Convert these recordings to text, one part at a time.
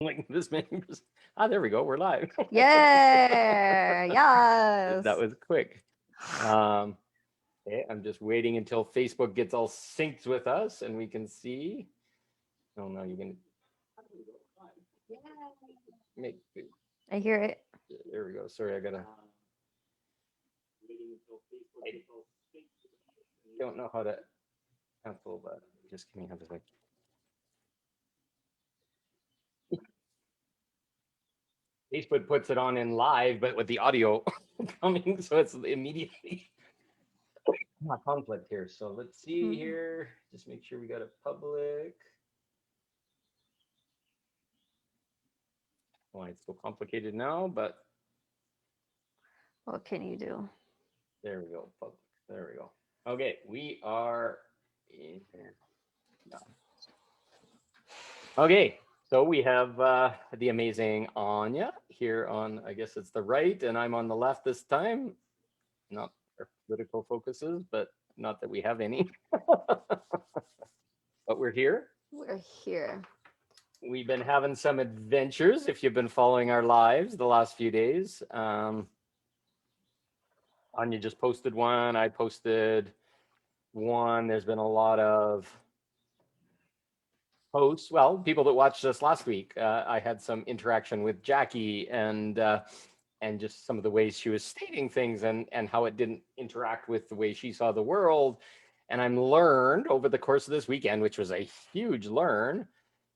like this many percent. Ah, there we go. We're live. Yeah. That Yes. was quick. Um, okay, I'm just waiting until Facebook gets all synced with us and we can see. Oh no, you can make. I hear it. There we go. Sorry, I don't know how to cancel, but just give me a second. Facebook puts it on in live, but with the audio coming, so it's immediately not conflict here. So let's see Mm. here. Just make sure we got a public. Why it's so complicated now, but What can you do? there we go. Public. There we go. Okay, we are in. Okay, so we have the amazing Anya here on, I guess it's the right, and I'm on the left this time. Not our political focuses, but not that we have any. But we're here. We're here. We've been having some adventures if you've been following our lives the last few days. Anya just posted one. I posted one. There's been a lot of posts. Well, people that watched us last week, I had some interaction with Jackie and just some of the ways she was stating things and how it didn't interact with the way she saw the world. And I'm learned over the course of this weekend, which was a huge learn,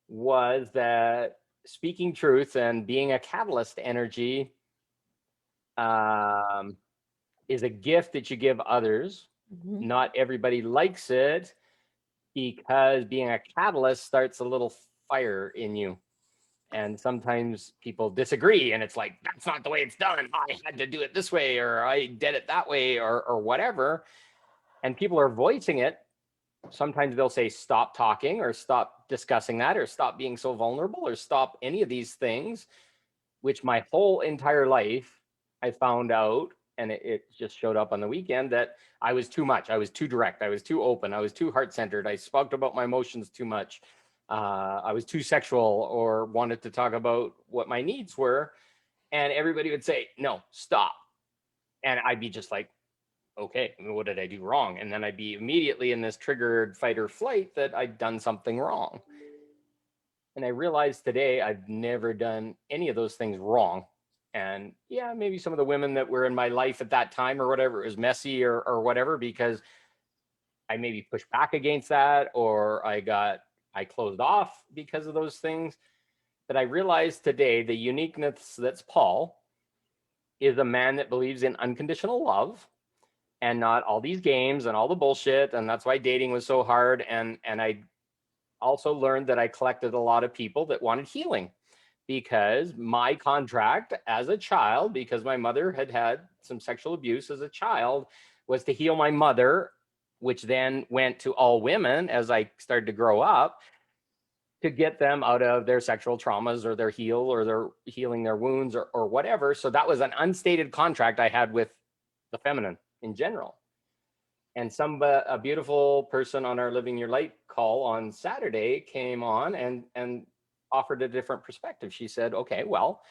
was that speaking truth and being a catalyst energy um, is a gift that you give others. Mhm. Not everybody likes it because being a catalyst starts a little fire in you. And sometimes people disagree, and it's like, that's not the way it's done. I had to do it this way, or I did it that way, or whatever. And people are voicing it. Sometimes they'll say, stop talking, or stop discussing that, or stop being so vulnerable, or stop any of these things, which my whole entire life I found out, and it just showed up on the weekend, that I was too much. I was too direct. I was too open. I was too heart centered. I spoke about my emotions too much. I was too sexual or wanted to talk about what my needs were. And everybody would say, no, stop. And I'd be just like, okay, what did I do wrong? And then I'd be immediately in this triggered fight or flight that I'd done something wrong. And I realized today I've never done any of those things wrong. And yeah, maybe some of the women that were in my life at that time or whatever, it was messy or whatever, because I maybe pushed back against that, or I closed off because of those things. But I realized today the uniqueness that's Paul is a man that believes in unconditional love and not all these games and all the bullshit. And that's why dating was so hard. And I also learned that I collected a lot of people that wanted healing, because my contract as a child, because my mother had had some sexual abuse as a child, was to heal my mother, which then went to all women as I started to grow up, to get them out of their sexual traumas or their heal or their healing their wounds or whatever. So that was an unstated contract I had with the feminine in general. And a beautiful person on our Living Your Light call on Saturday came on and offered a different perspective. She said, okay, well,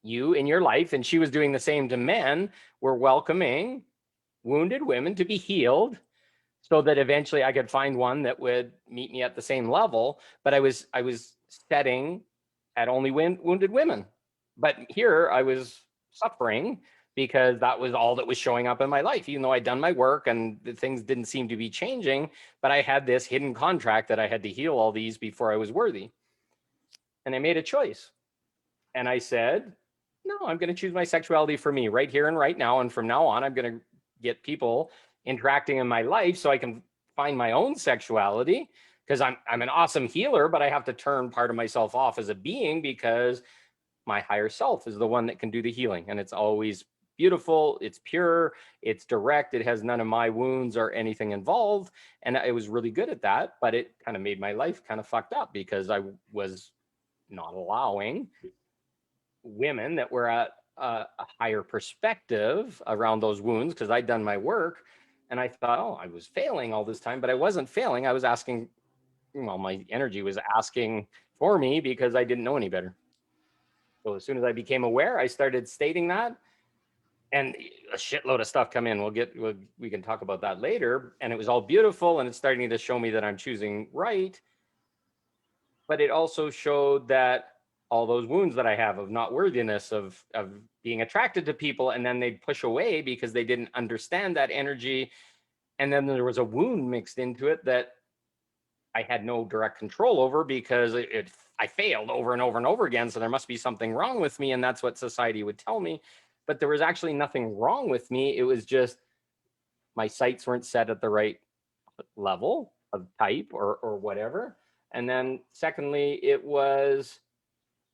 you in your life, and she was doing the same to men, were welcoming wounded women to be healed so that eventually I could find one that would meet me at the same level. But I was setting at only wounded women. But here I was suffering because that was all that was showing up in my life, even though I'd done my work and the things didn't seem to be changing. But I had this hidden contract that I had to heal all these before I was worthy. And I made a choice. And I said, no, I'm going to choose my sexuality for me right here and right now. And from now on, I'm going to get people interacting in my life so I can find my own sexuality, because I'm an awesome healer, but I have to turn part of myself off as a being because my higher self is the one that can do the healing. And it's always beautiful, it's pure, it's direct, it has none of my wounds or anything involved. And I was really good at that, but it kind of made my life kind of fucked up because I was not allowing women that were at a higher perspective around those wounds, because I'd done my work. And I thought, oh, I was failing all this time, but I wasn't failing. I was asking, well, my energy was asking for me because I didn't know any better. So as soon as I became aware, I started stating that, and a shitload of stuff come in. We can talk about that later. And it was all beautiful, and it's starting to show me that I'm choosing right. But it also showed that all those wounds that I have of not worthiness, of being attracted to people, and then they'd push away because they didn't understand that energy. And then there was a wound mixed into it that I had no direct control over because I failed over and over and over again. So there must be something wrong with me. And that's what society would tell me. But there was actually nothing wrong with me. It was just my sights weren't set at the right level of type or whatever. And then secondly, it was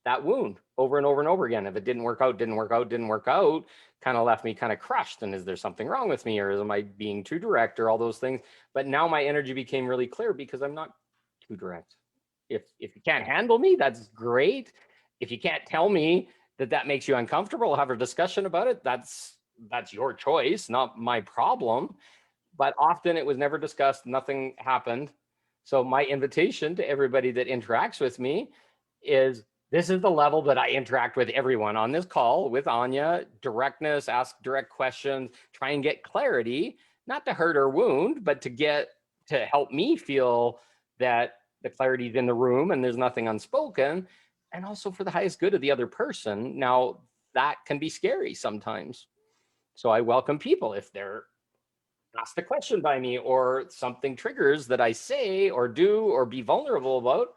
that wound over and over and over again. If it didn't work out, kind of left me kind of crushed. And is there something wrong with me, or am I being too direct, or all those things? But now my energy became really clear because I'm not too direct. If you can't handle me, that's great. If you can't tell me that makes you uncomfortable, have a discussion about it, that's your choice, not my problem. But often it was never discussed, nothing happened. So my invitation to everybody that interacts with me is, this is the level that I interact with everyone on this call with Anya. Directness, ask direct questions, try and get clarity, not to hurt or wound, but to help me feel that the clarity is in the room and there's nothing unspoken, and also for the highest good of the other person. Now, that can be scary sometimes. So I welcome people if they're asked a question by me, or something triggers that I say or do or be vulnerable about.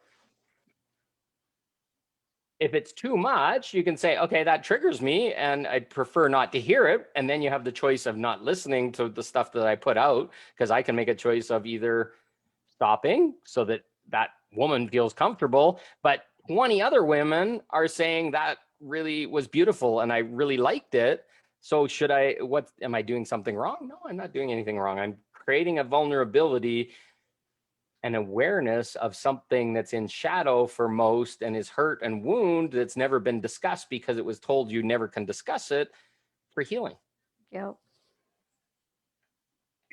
If it's too much, you can say, okay, that triggers me and I'd prefer not to hear it. And then you have the choice of not listening to the stuff that I put out, because I can make a choice of either stopping so that that woman feels comfortable, but 20 other women are saying that really was beautiful and I really liked it. So am I doing something wrong? No, I'm not doing anything wrong. I'm creating a vulnerability, an awareness of something that's in shadow for most and is hurt and wound that's never been discussed because it was told you never can discuss it, for healing. Yep.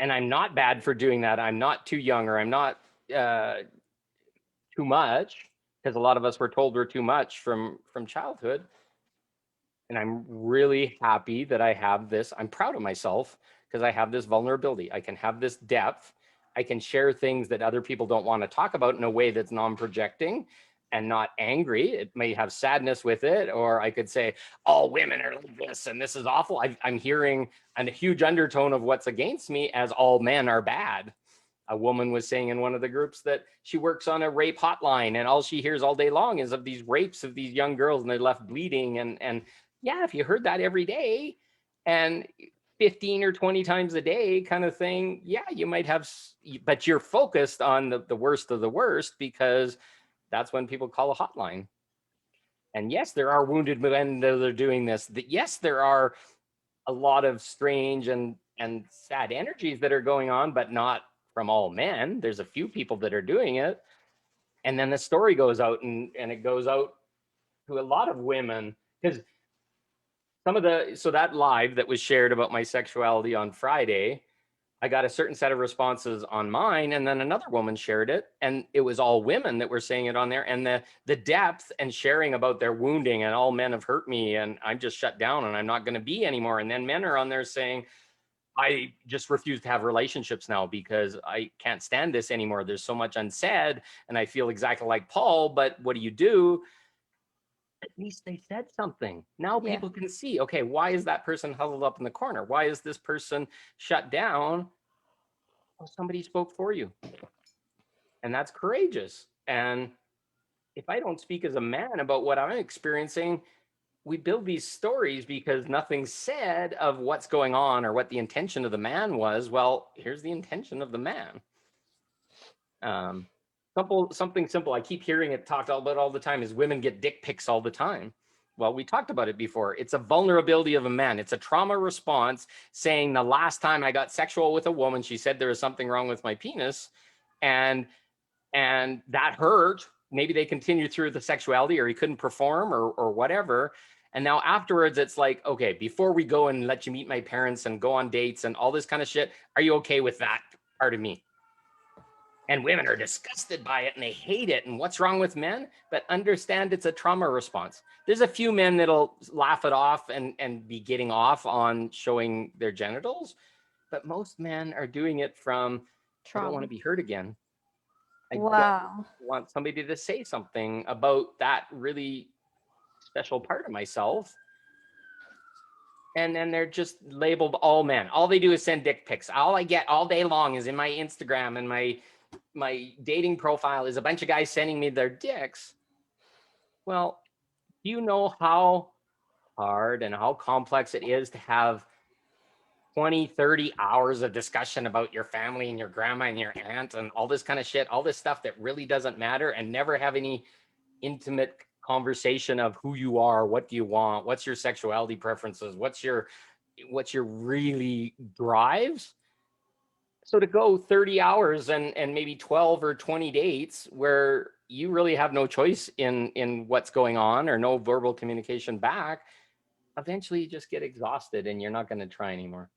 And I'm not bad for doing that. I'm not too young, or I'm not too much, because a lot of us were told we're too much from childhood. And I'm really happy that I have this. I'm proud of myself because I have this vulnerability. I can have this depth. I can share things that other people don't want to talk about in a way that's non-projecting and not angry. It may have sadness with it, or I could say, all women are like this and this is awful. I'm hearing a huge undertone of what's against me as all men are bad. A woman was saying in one of the groups that she works on a rape hotline, and all she hears all day long is of these rapes of these young girls and they're left bleeding. And yeah, if you heard that every day and 15 or 20 times a day kind of thing, yeah, you might have, but you're focused on the worst of the worst because that's when people call a hotline. And yes, there are wounded men that are doing this. Yes, there are a lot of strange and sad energies that are going on, but not from all men. There's a few people that are doing it. And then the story goes out and it goes out to a lot of women, because so that live that was shared about my sexuality on Friday, I got a certain set of responses on mine, and then another woman shared it, and it was all women that were saying it on there, and the depth and sharing about their wounding and all men have hurt me and I'm just shut down and I'm not going to be anymore. And then men are on there saying, I just refuse to have relationships now because I can't stand this anymore. There's so much unsaid and I feel exactly like Paul, but what do you do? At least they said something. Now people can see, okay, why is that person huddled up in the corner? Why is this person shut down? Well, somebody spoke for you. And that's courageous. And if I don't speak as a man about what I'm experiencing, we build these stories because nothing's said of what's going on or what the intention of the man was. Well, here's the intention of the man. Something simple I keep hearing it talked about all the time is women get dick pics all the time. Well, we talked about it before. It's a vulnerability of a man. It's a trauma response saying, the last time I got sexual with a woman, she said there was something wrong with my penis, and that hurt. Maybe they continued through the sexuality, or he couldn't perform, or whatever. And now afterwards, it's like, okay, before we go and let you meet my parents and go on dates and all this kind of shit, are you okay with that part of me? And women are disgusted by it and they hate it. And what's wrong with men? But understand it's a trauma response. There's a few men that'll laugh it off and be getting off on showing their genitals. But most men are doing it from, I don't want Trauma. to be hurt again. I don't Wow. want somebody to say something about that really special part of myself. And then they're just labeled all men. All they do is send dick pics. All I get all day long is in my Instagram and my dating profile is a bunch of guys sending me their dicks. Well, do you know how hard and how complex it is to have 20, 30 hours of discussion about your family and your grandma and your aunt and all this kind of shit, all this stuff that really doesn't matter, and never have any intimate conversation of who you are, what do you want, what's your sexuality preferences, what's your really drives? So to go 30 hours and maybe 12 or 20 dates where you really have no choice in what's going on or no verbal communication back, eventually you just get exhausted and you're not going to try anymore.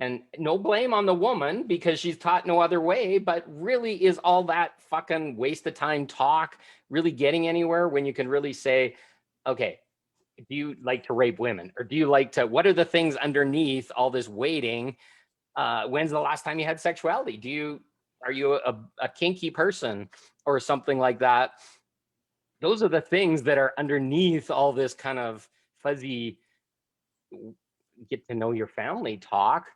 And no blame on the woman because she's taught no other way, but really is all that fucking waste of time talk really getting anywhere when you can really say, okay, do you like to rape women? Or do you like to, what are the things underneath all this waiting? When's the last time you had sexuality? Are you a kinky person or something like that? Those are the things that are underneath all this kind of fuzzy get to know your family talk.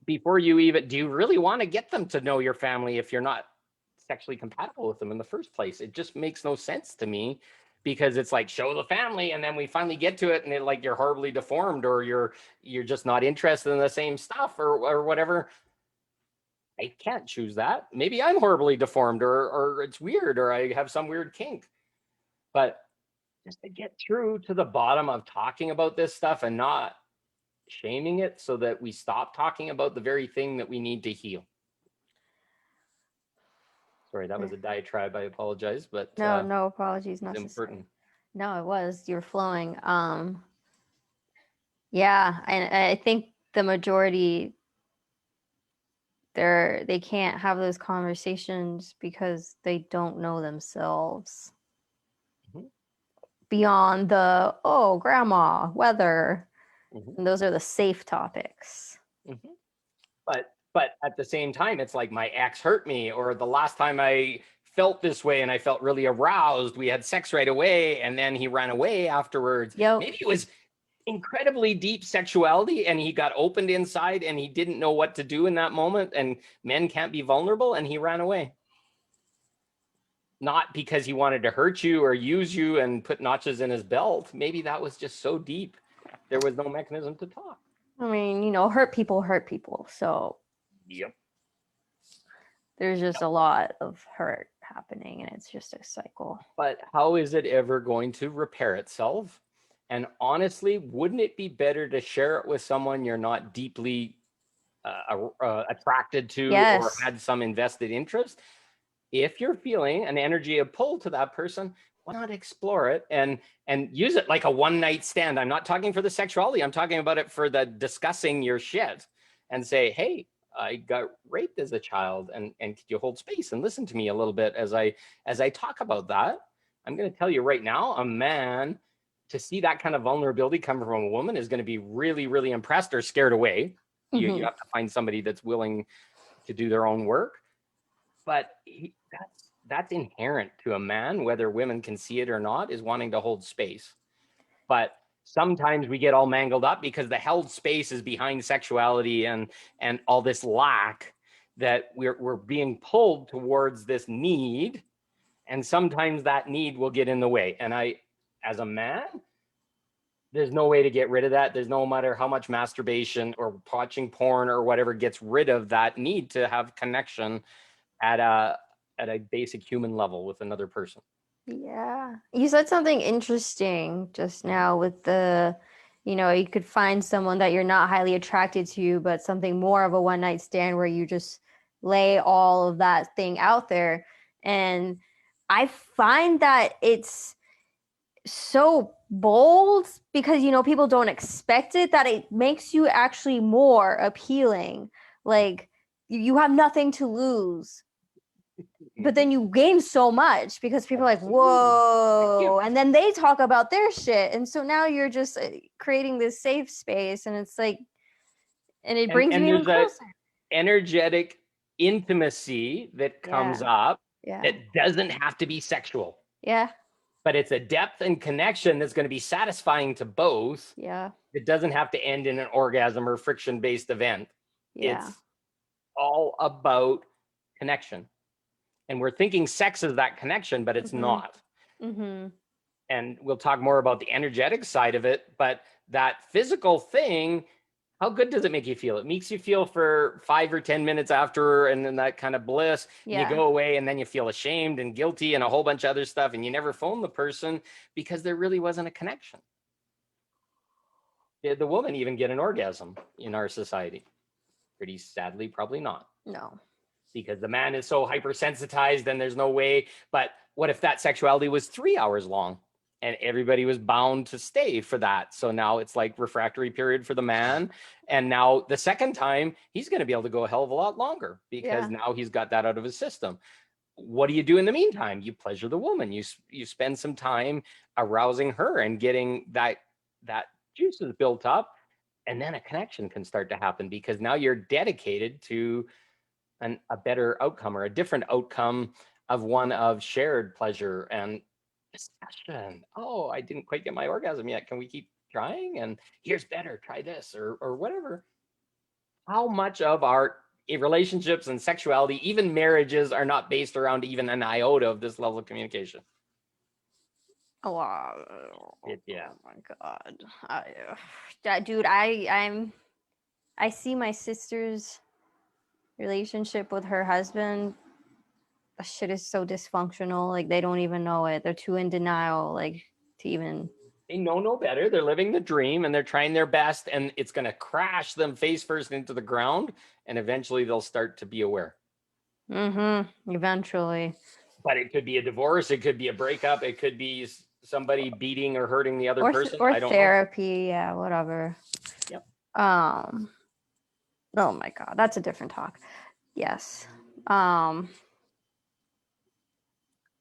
Before you even, do you really want to get them to know your family if you're not sexually compatible with them in the first place? It just makes no sense to me, because it's like, show the family, and then we finally get to it and like you're horribly deformed or you're just not interested in the same stuff or whatever. I can't choose that. Maybe I'm horribly deformed or it's weird or I have some weird kink. But just to get through to the bottom of talking about this stuff and not shaming it so that we stop talking about the very thing that we need to heal. Sorry, that was a diatribe. I apologize, but No apologies it's necessary. important. No, it was. You're flowing. Yeah, and I think the majority they can't have those conversations because they don't know themselves. Mhm. Beyond the, oh, grandma, weather. Mhm. And those are the safe topics. Mhm. But at the same time, it's like my ex hurt me, or the last time I felt this way and I felt really aroused, we had sex right away and then he ran away afterwards. Yep. Maybe it was incredibly deep sexuality and he got opened inside and he didn't know what to do in that moment, and men can't be vulnerable, and he ran away. Not because he wanted to hurt you or use you and put notches in his belt. Maybe that was just so deep there was no mechanism to talk. I mean, hurt people. So Yep. there's just a lot of hurt happening, and it's just a cycle. But how is it ever going to repair itself? And honestly, wouldn't it be better to share it with someone you're not deeply attracted to, Yes. or had some invested interest? If you're feeling an energy of pull to that person, why not explore it and use it like a one night stand? I'm not talking for the sexuality. I'm talking about it for the discussing your shit, and say, hey, I got raped as a child, and could you hold space and listen to me a little bit as I talk about that? I'm going to tell you right now, a man, to see that kind of vulnerability come from a woman is going to be really, really impressed or scared away. You have to find somebody that's willing to do their own work. But that's inherent to a man, whether women can see it or not, is wanting to hold space. But sometimes we get all mangled up because the held space is behind sexuality and all this lack, that we're being pulled towards this need, and sometimes that need will get in the way. And I, as a man, there's no way to get rid of that. There's no matter how much masturbation or watching porn or whatever gets rid of that need to have connection at a basic human level with another person. Yeah. You said something interesting just now with the, you could find someone that you're not highly attracted to, but something more of a one night stand where you just lay all of that thing out there. And I find that it's so bold because, people don't expect it, that it makes you actually more appealing. Like, you have nothing to lose. But then you gain so much because people are like, Absolutely. whoa. And then they talk about their shit. And so now you're just creating this safe space. And it's like, and it brings you And even there's a closer. energetic intimacy that comes Yeah. up Yeah. that doesn't have to be sexual, Yeah. but it's a depth and connection that's going to be satisfying to both. Yeah. It doesn't have to end in an orgasm or friction-based event. Yeah. It's all about connection. And we're thinking sex is that connection, but it's not. Mm-hmm. And we'll talk more about the energetic side of it, but that physical thing, how good does it make you feel? It makes you feel for 5 or 10 minutes after, and then that kind of bliss. Yeah. And you go away and then you feel ashamed and guilty and a whole bunch of other stuff. And you never phone the person because there really wasn't a connection. Did the woman even get an orgasm in our society? Pretty sadly, probably not. No. Because the man is so hypersensitized and there's no way. But what if that sexuality was 3 hours long and everybody was bound to stay for that? So now it's like refractory period for the man. And now the second time, he's going to be able to go a hell of a lot longer because now he's got that out of his system. What do you do in the meantime? You pleasure the woman. You spend some time arousing her and getting that juices built up. And then a connection can start to happen because now you're dedicated to a better outcome or a different outcome of one of shared pleasure and discussion. Oh, I didn't quite get my orgasm yet. Can we keep trying? And here's better, try this or whatever. How much of our relationships and sexuality, even marriages, are not based around even an iota of this level of communication? A lot. Yeah. Oh my God. Dude, I see my sister's relationship with her husband. That shit is so dysfunctional. Like they don't even know it. They're too in denial, like to even. They know no better. They're living the dream and they're trying their best, and it's going to crash them face first into the ground. And eventually they'll start to be aware. Eventually. But it could be a divorce. It could be a breakup. It could be somebody beating or hurting the other person. Or I don't therapy. Know. Yeah, whatever. Yep. Oh my God, that's a different talk. Yes.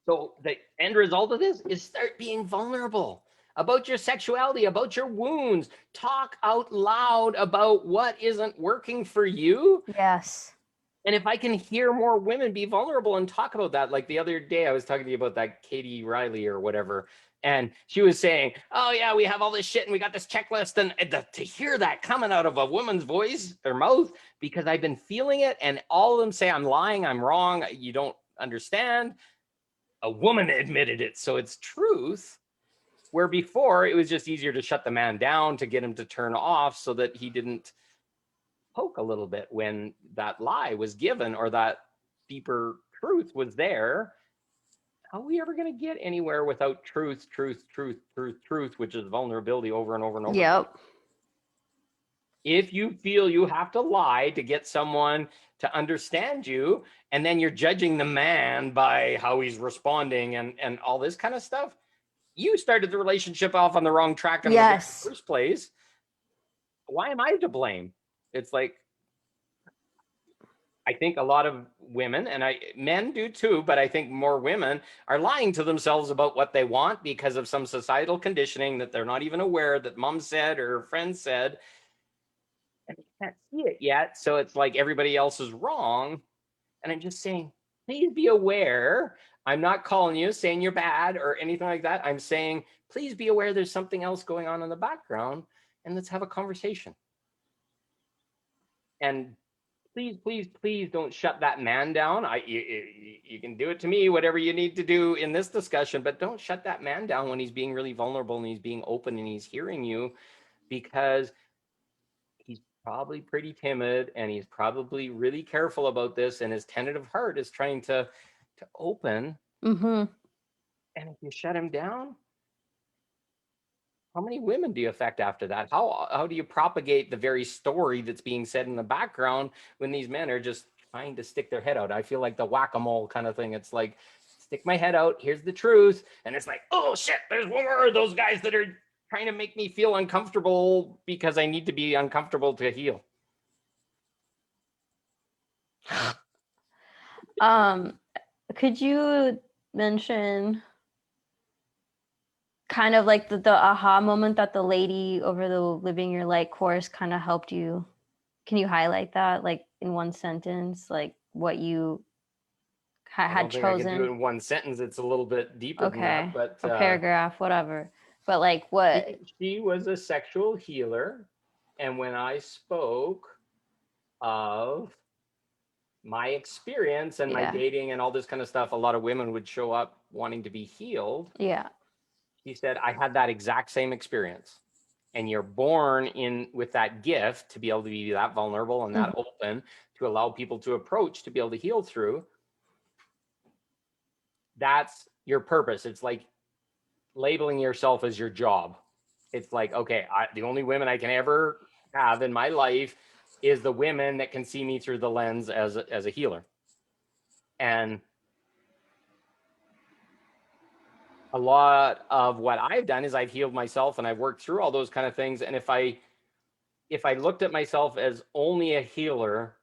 So the end result of this is start being vulnerable about your sexuality, about your wounds. Talk out loud about what isn't working for you. Yes. And if I can hear more women be vulnerable and talk about that, like the other day I was talking to you about that Katie Riley or whatever, and she was saying, oh yeah, we have all this shit and we got this checklist, and to hear that coming out of a woman's voice or mouth, because I've been feeling it, and all of them say I'm lying, I'm wrong, you don't understand. A woman admitted it, so it's truth. Where before it was just easier to shut the man down, to get him to turn off so that he didn't poke a little bit when that lie was given or that deeper truth was there. How are we ever going to get anywhere without truth, which is vulnerability over and over and over again? If you feel you have to lie to get someone to understand you, and then you're judging the man by how he's responding and all this kind of stuff, you started the relationship off on the wrong track in the first place. Why am I to blame? It's like, I think a lot of women, and men do too, but I think more women are lying to themselves about what they want because of some societal conditioning that they're not even aware that mom said or friend said, and they can't see it yet. So it's like everybody else is wrong. And I'm just saying, please be aware. I'm not calling you, saying you're bad or anything like that. I'm saying, please be aware there's something else going on in the background, and let's have a conversation. And please don't shut that man down. You can do it to me, whatever you need to do in this discussion, but don't shut that man down when he's being really vulnerable and he's being open and he's hearing you, because he's probably pretty timid and he's probably really careful about this, and his tentative heart is trying to open. And if you shut him down, how many women do you affect after that? How do you propagate the very story that's being said in the background when these men are just trying to stick their head out? I feel like the whack-a-mole kind of thing. It's like, stick my head out, here's the truth. And it's like, oh shit, there's one more of those guys that are trying to make me feel uncomfortable because I need to be uncomfortable to heal. Um, could you mention kind of like the aha moment that the lady over the Living Your Light course kind of helped you? Can you highlight that, like in one sentence, like what you I had don't think I can do it chosen? in one sentence. It's a little bit deeper than that, Okay, but a paragraph, whatever. But like what? she was a sexual healer. And when I spoke of my experience and my Yeah, dating and all this kind of stuff, a lot of women would show up wanting to be healed. yeah. She said, I had that exact same experience. And you're born in with that gift to be able to be that vulnerable and that Mhm. open to allow people to approach to be able to heal through. That's your purpose. It's like labeling yourself as your job. It's like, okay, the only women I can ever have in my life is the women that can see me through the lens as a healer. And a lot of what I've done is I've healed myself and I've worked through all those kind of things. And if I looked at myself as only a healer,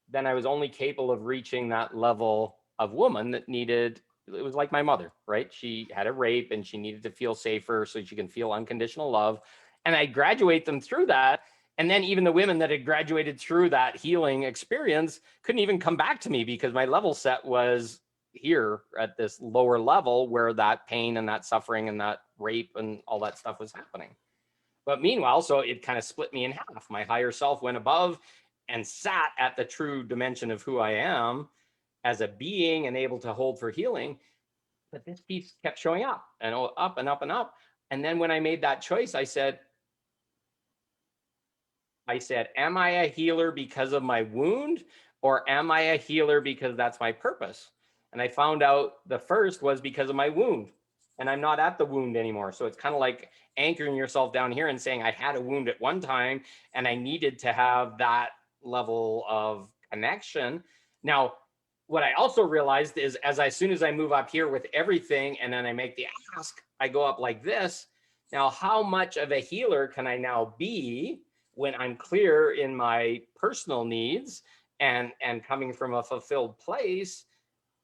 then I was only capable of reaching that level of woman that needed, it was like my mother, right? She had a rape and she needed to feel safer so she can feel unconditional love. And I graduate them through that. And then even the women that had graduated through that healing experience couldn't even come back to me because my level set was here at this lower level where that pain and that suffering and that rape and all that stuff was happening. But meanwhile, so it kind of split me in half. My higher self went above and sat at the true dimension of who I am as a being and able to hold for healing. But this piece kept showing up and up and up and up. And then when I made that choice, I said, am I a healer because of my wound, or am I a healer because that's my purpose? And I found out the first was because of my wound. And I'm not at the wound anymore. So it's kind of like anchoring yourself down here and saying, I had a wound at one time and I needed to have that level of connection. Now, what I also realized is as soon as I move up here with everything and then I make the ask, I go up like this. Now, how much of a healer can I now be when I'm clear in my personal needs and coming from a fulfilled place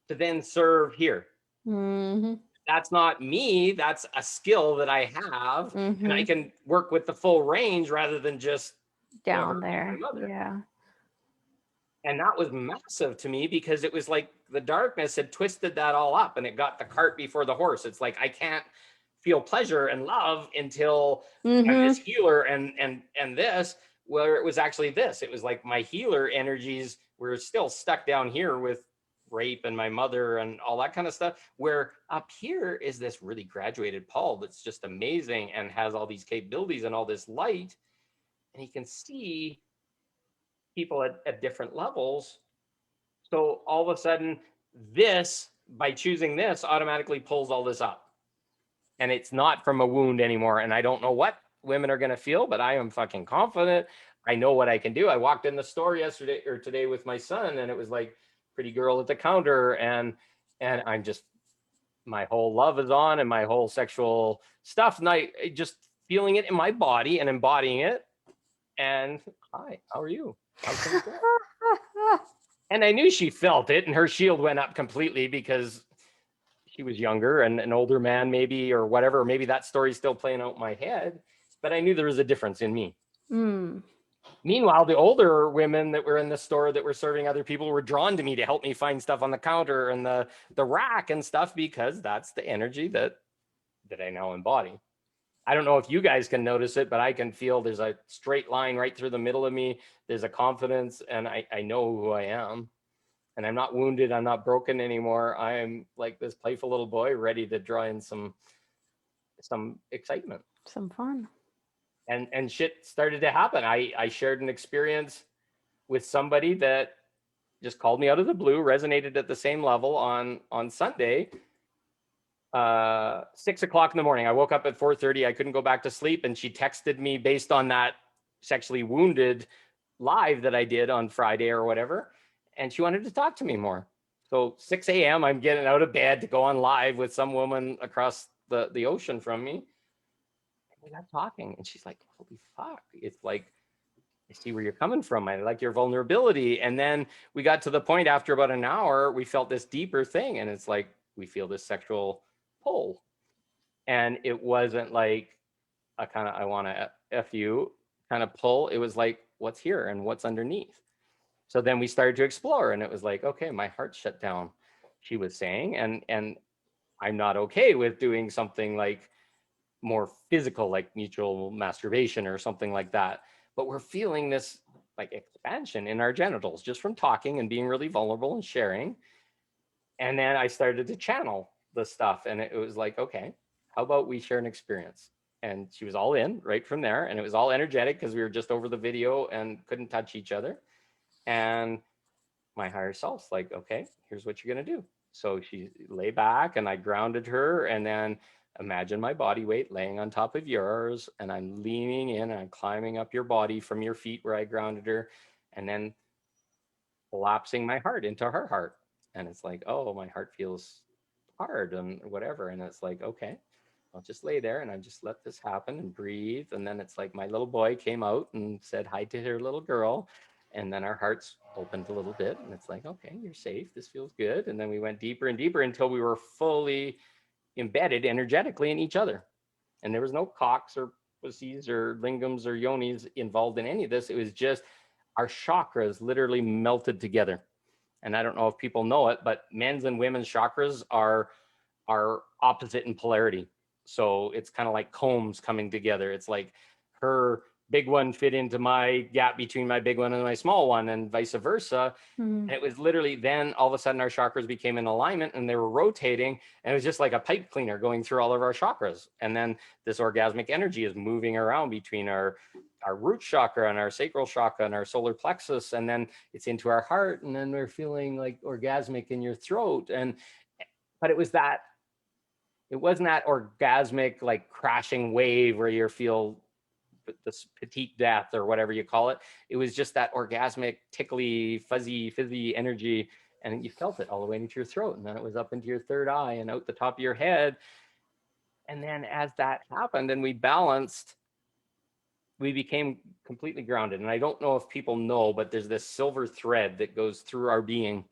to then serve here? Mhm. That's not me. That's a skill that I have, and I Mhm. can work with the full range rather than just her Down being my there. mother. Yeah. And that was massive to me because it was like the darkness had twisted that all up and it got the cart before the horse. It's like I can't feel pleasure and love until I'm this Mhm. healer and this, where it was actually this. It was like my healer energies were still stuck down here with rape and my mother and all that kind of stuff, where up here is this really graduated Paul that's just amazing and has all these capabilities and all this light, and he can see people at different levels. So all of a sudden, this, by choosing this, automatically pulls all this up. And it's not from a wound anymore. And I don't know what women are going to feel, but I am fucking confident. I know what I can do. I walked in the store yesterday or today with my son, and it was like pretty girl at the counter. And I'm just, my whole love is on and my whole sexual stuff. And I just feeling it in my body and embodying it. And hi, how are you? How's things going? And I knew she felt it, and her shield went up completely because she was younger and an older man, maybe, or whatever. Maybe that story's still playing out in my head, but I knew there was a difference in me. Mm. Meanwhile, the older women that were in the store that were serving other people were drawn to me to help me find stuff on the counter and the rack and stuff, because that's the energy that I now embody. I don't know if you guys can notice it, but I can feel there's a straight line right through the middle of me. There's a confidence, and I know who I am. And I'm not wounded. I'm not broken anymore. I am like this playful little boy ready to draw in some excitement. Some fun. And shit started to happen. I shared an experience with somebody that just called me out of the blue, resonated at the same level on Sunday, 6 o'clock in the morning. I woke up at 4:30. I couldn't go back to sleep, and she texted me based on that sexually wounded live that I did on Friday or whatever, and she wanted to talk to me more. So 6 a.m. I'm getting out of bed to go on live with some woman across the ocean from me. And we got talking, and she's like, "Holy fuck!" It's like I see where you're coming from. I like your vulnerability. And then we got to the point after about an hour, we felt this deeper thing. And it's like, we feel this sexual pull. And it wasn't like a kind of, I want to F you kind of pull. It was like, what's here and what's underneath? So then we started to explore, and it was like, okay, my heart shut down, she was saying. And I'm not okay with doing something like more physical, like mutual masturbation or something like that. But we're feeling this like expansion in our genitals just from talking and being really vulnerable and sharing. And then I started to channel the stuff, and it was like, okay, how about we share an experience? And she was all in right from there, and it was all energetic because we were just over the video and couldn't touch each other. And my higher self's like, okay, here's what you're gonna do. So she lay back, and I grounded her, and then imagine my body weight laying on top of yours, and I'm leaning in and I'm climbing up your body from your feet where I grounded her, and then collapsing my heart into her heart. And it's like, oh, my heart feels hard and whatever. And it's like, okay, I'll just lay there and I just let this happen and breathe. And then it's like my little boy came out and said hi to her little girl. And then our hearts opened a little bit. And it's like, okay, you're safe. This feels good. And then we went deeper and deeper until we were fully embedded energetically in each other. And there was no cocks or pussies or lingams or yonis involved in any of this. It was just our chakras literally melted together. And I don't know if people know it, but men's and women's chakras are opposite in polarity. So it's kind of like combs coming together. It's like her big one fit into my gap between my big one and my small one, and vice versa. Mhm. And it was literally then all of a sudden our chakras became in alignment and they were rotating. And it was just like a pipe cleaner going through all of our chakras. And then this orgasmic energy is moving around between our root chakra and our sacral chakra and our solar plexus. And then it's into our heart. And then we're feeling like orgasmic in your throat. But it wasn't that orgasmic, like crashing wave where you feel this petite death or whatever you call it. It was just that orgasmic, tickly, fuzzy, fizzy energy. And you felt it all the way into your throat. And then it was up into your third eye and out the top of your head. And then as that happened and we balanced, we became completely grounded. And I don't know if people know, but there's this silver thread that goes through our being,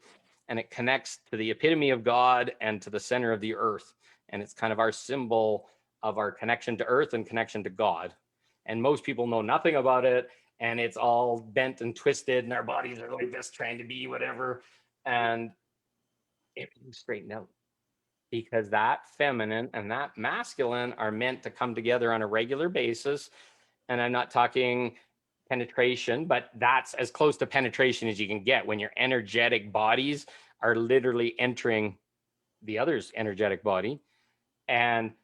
and it connects to the epitome of God and to the center of the earth. And it's kind of our symbol of our connection to earth and connection to God. And most people know nothing about it. And it's all bent and twisted, and our bodies are like this, trying to be whatever. And it straightened out, because that feminine and that masculine are meant to come together on a regular basis. And I'm not talking penetration, but that's as close to penetration as you can get when your energetic bodies are literally entering the other's energetic body. And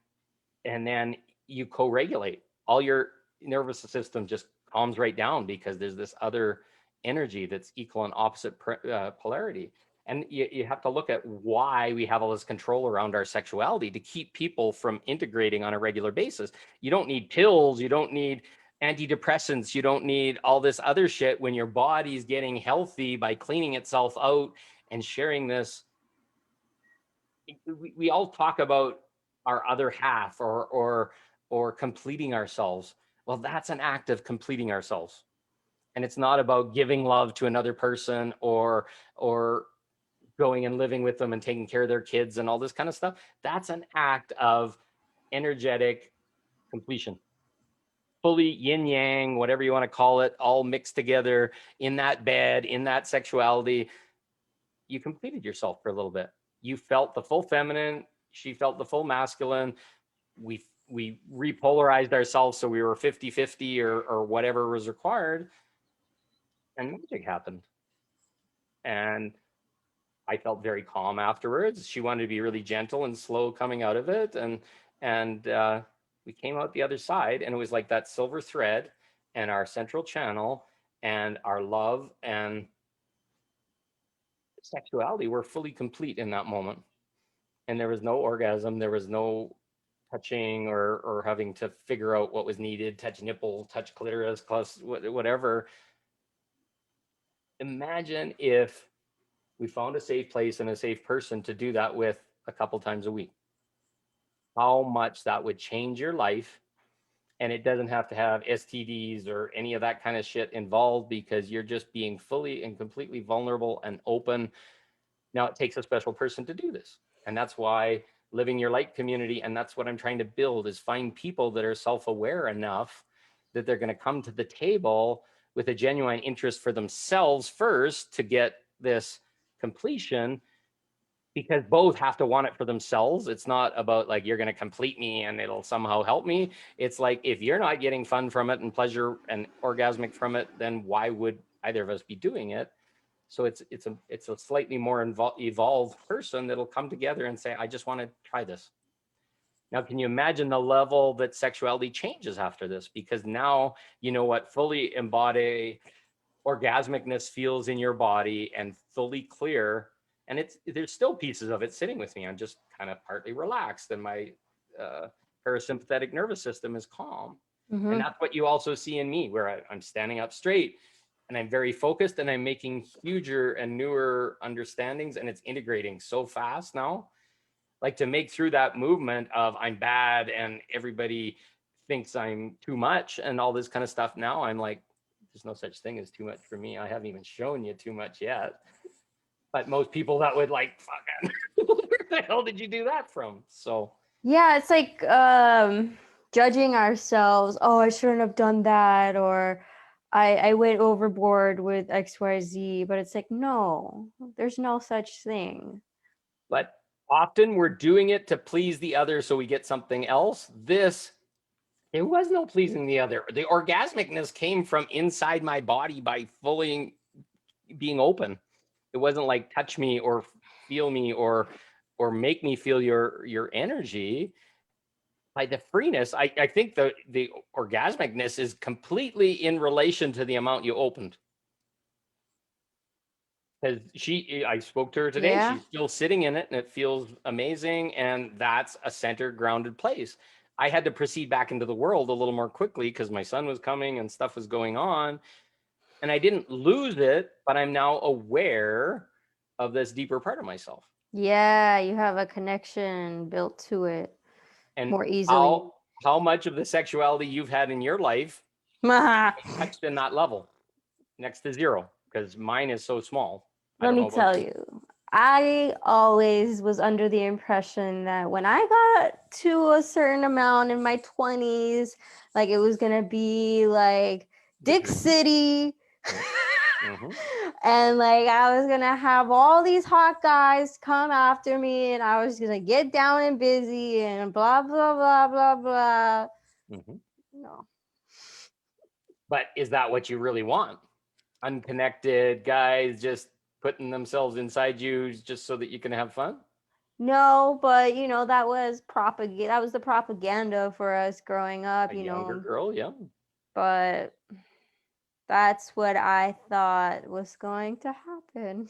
then you co-regulate. All your nervous system just calms right down because there's this other energy that's equal and opposite polarity. And you have to look at why we have all this control around our sexuality to keep people from integrating on a regular basis. You don't need pills, you don't need antidepressants, you don't need all this other shit when your body's getting healthy by cleaning itself out and sharing this. We all talk about our other half or completing ourselves. Well, that's an act of completing ourselves. And it's not about giving love to another person or going and living with them and taking care of their kids and all this kind of stuff. That's an act of energetic completion. Fully yin yang, whatever you want to call it, all mixed together in that bed, in that sexuality. You completed yourself for a little bit. You felt the full feminine, she felt the full masculine. We repolarized ourselves so we were 50-50 or whatever was required, and magic happened. And I felt very calm afterwards. She wanted to be really gentle and slow coming out of it, and we came out the other side, and it was like that silver thread and our central channel and our love and sexuality were fully complete in that moment. And there was no orgasm, there was no touching or having to figure out what was needed, touch nipple, touch clitoris, plus whatever. Imagine if we found a safe place and a safe person to do that with a couple times a week. How much that would change your life And it doesn't have to have STDs or any of that kind of shit involved, because you're just being fully and completely vulnerable and open. Now, it takes a special person to do this. And that's why Living Your Light community, and that's what I'm trying to build, is find people that are self-aware enough that they're going to come to the table with a genuine interest for themselves first to get this completion, because both have to want it for themselves. It's not about like, you're going to complete me and it'll somehow help me. It's like, if you're not getting fun from it and pleasure and orgasmic from it, then why would either of us be doing it? So it's a slightly more evolved person that'll come together and say, I just want to try this. Now, can you imagine the level that sexuality changes after this? Because now you know what fully embody orgasmicness feels in your body, and fully clear. And there's still pieces of it sitting with me. I'm just kind of partly relaxed, and my parasympathetic nervous system is calm. And that's what you also see in me, where I'm standing up straight and I'm very focused, and I'm making huger and newer understandings, and it's integrating so fast now. Like, to make through that movement of I'm bad and everybody thinks I'm too much and all this kind of stuff. Now I'm like, there's no such thing as too much for me. I haven't even shown you too much yet. But most people that would like, fucking, where the hell did you do that from? So Yeah, it's like judging ourselves. Oh, I shouldn't have done that, or I went overboard with XYZ. But it's like, no, there's no such thing. but often we're doing it to please the other so we get something else. There was no pleasing the other. The orgasmicness came from inside my body by fully being open. It wasn't like touch me or feel me or make me feel your energy. By the freeness, I think the orgasmicness is completely in relation to the amount you opened. Because I spoke to her today. Yeah. She's still sitting in it, and it feels amazing. And that's a centered, grounded place. I had to proceed back into the world a little more quickly because my son was coming and stuff was going on. And I didn't lose it, but I'm now aware of this deeper part of myself. Yeah, you have a connection built to it And more easily. how much of the sexuality you've had in your life touched in that level? Next to zero, because mine is so small. Let me tell you, I always was under the impression that when I got to a certain amount in my 20s, like it was gonna be like Dick City. And like I was gonna have all these hot guys come after me, and I was gonna get down and busy and blah blah blah blah blah. No. But is that what you really want? Unconnected guys just putting themselves inside you just so that you can have fun? No, but you know, that was propaganda. That was the propaganda for us growing up, A you younger know. girl, yeah. But that's what I thought was going to happen.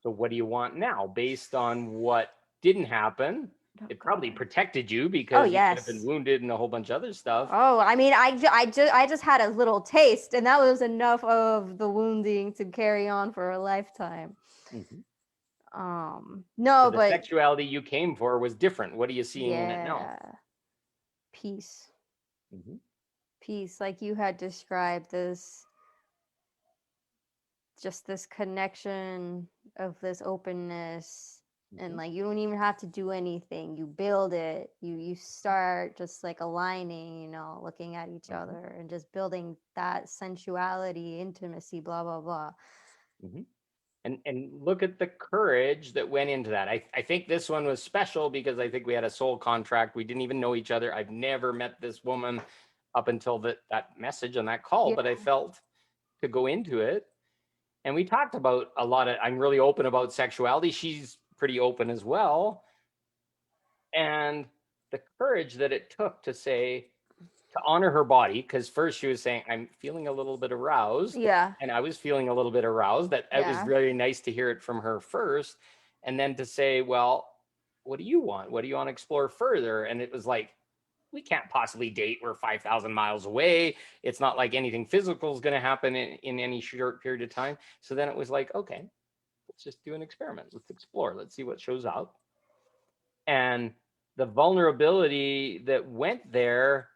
So what do you want now? Based on what didn't happen, it probably protected you because you could have been wounded and a whole bunch of other stuff. Oh, I mean, I just had a little taste, and that was enough of the wounding to carry on for a lifetime. No, So the but sexuality you came for was different. What are you seeing in it now? Peace. Peace, like you had described, this just this connection of this openness, and like you don't even have to do anything. You build it. You start just like aligning, you know, looking at each other and just building that sensuality, intimacy, blah blah blah. And look at the courage that went into that. I think this one was special because I think we had a soul contract. We didn't even know each other. I've never met this woman up until that message on that call, but I felt to go into it. And we talked about a lot of, I'm really open about sexuality. She's pretty open as well. And the courage that it took to say, to honor her body, because first she was saying, I'm feeling a little bit aroused. Yeah. And I was feeling a little bit aroused. It was really nice to hear it from her first. And then to say, well, what do you want? What do you want to explore further? And it was like, we can't possibly date. We're 5,000 miles away. It's not like anything physical is going to happen in any short period of time. So then it was like, okay, let's just do an experiment. Let's explore. Let's see what shows up. And the vulnerability that went there,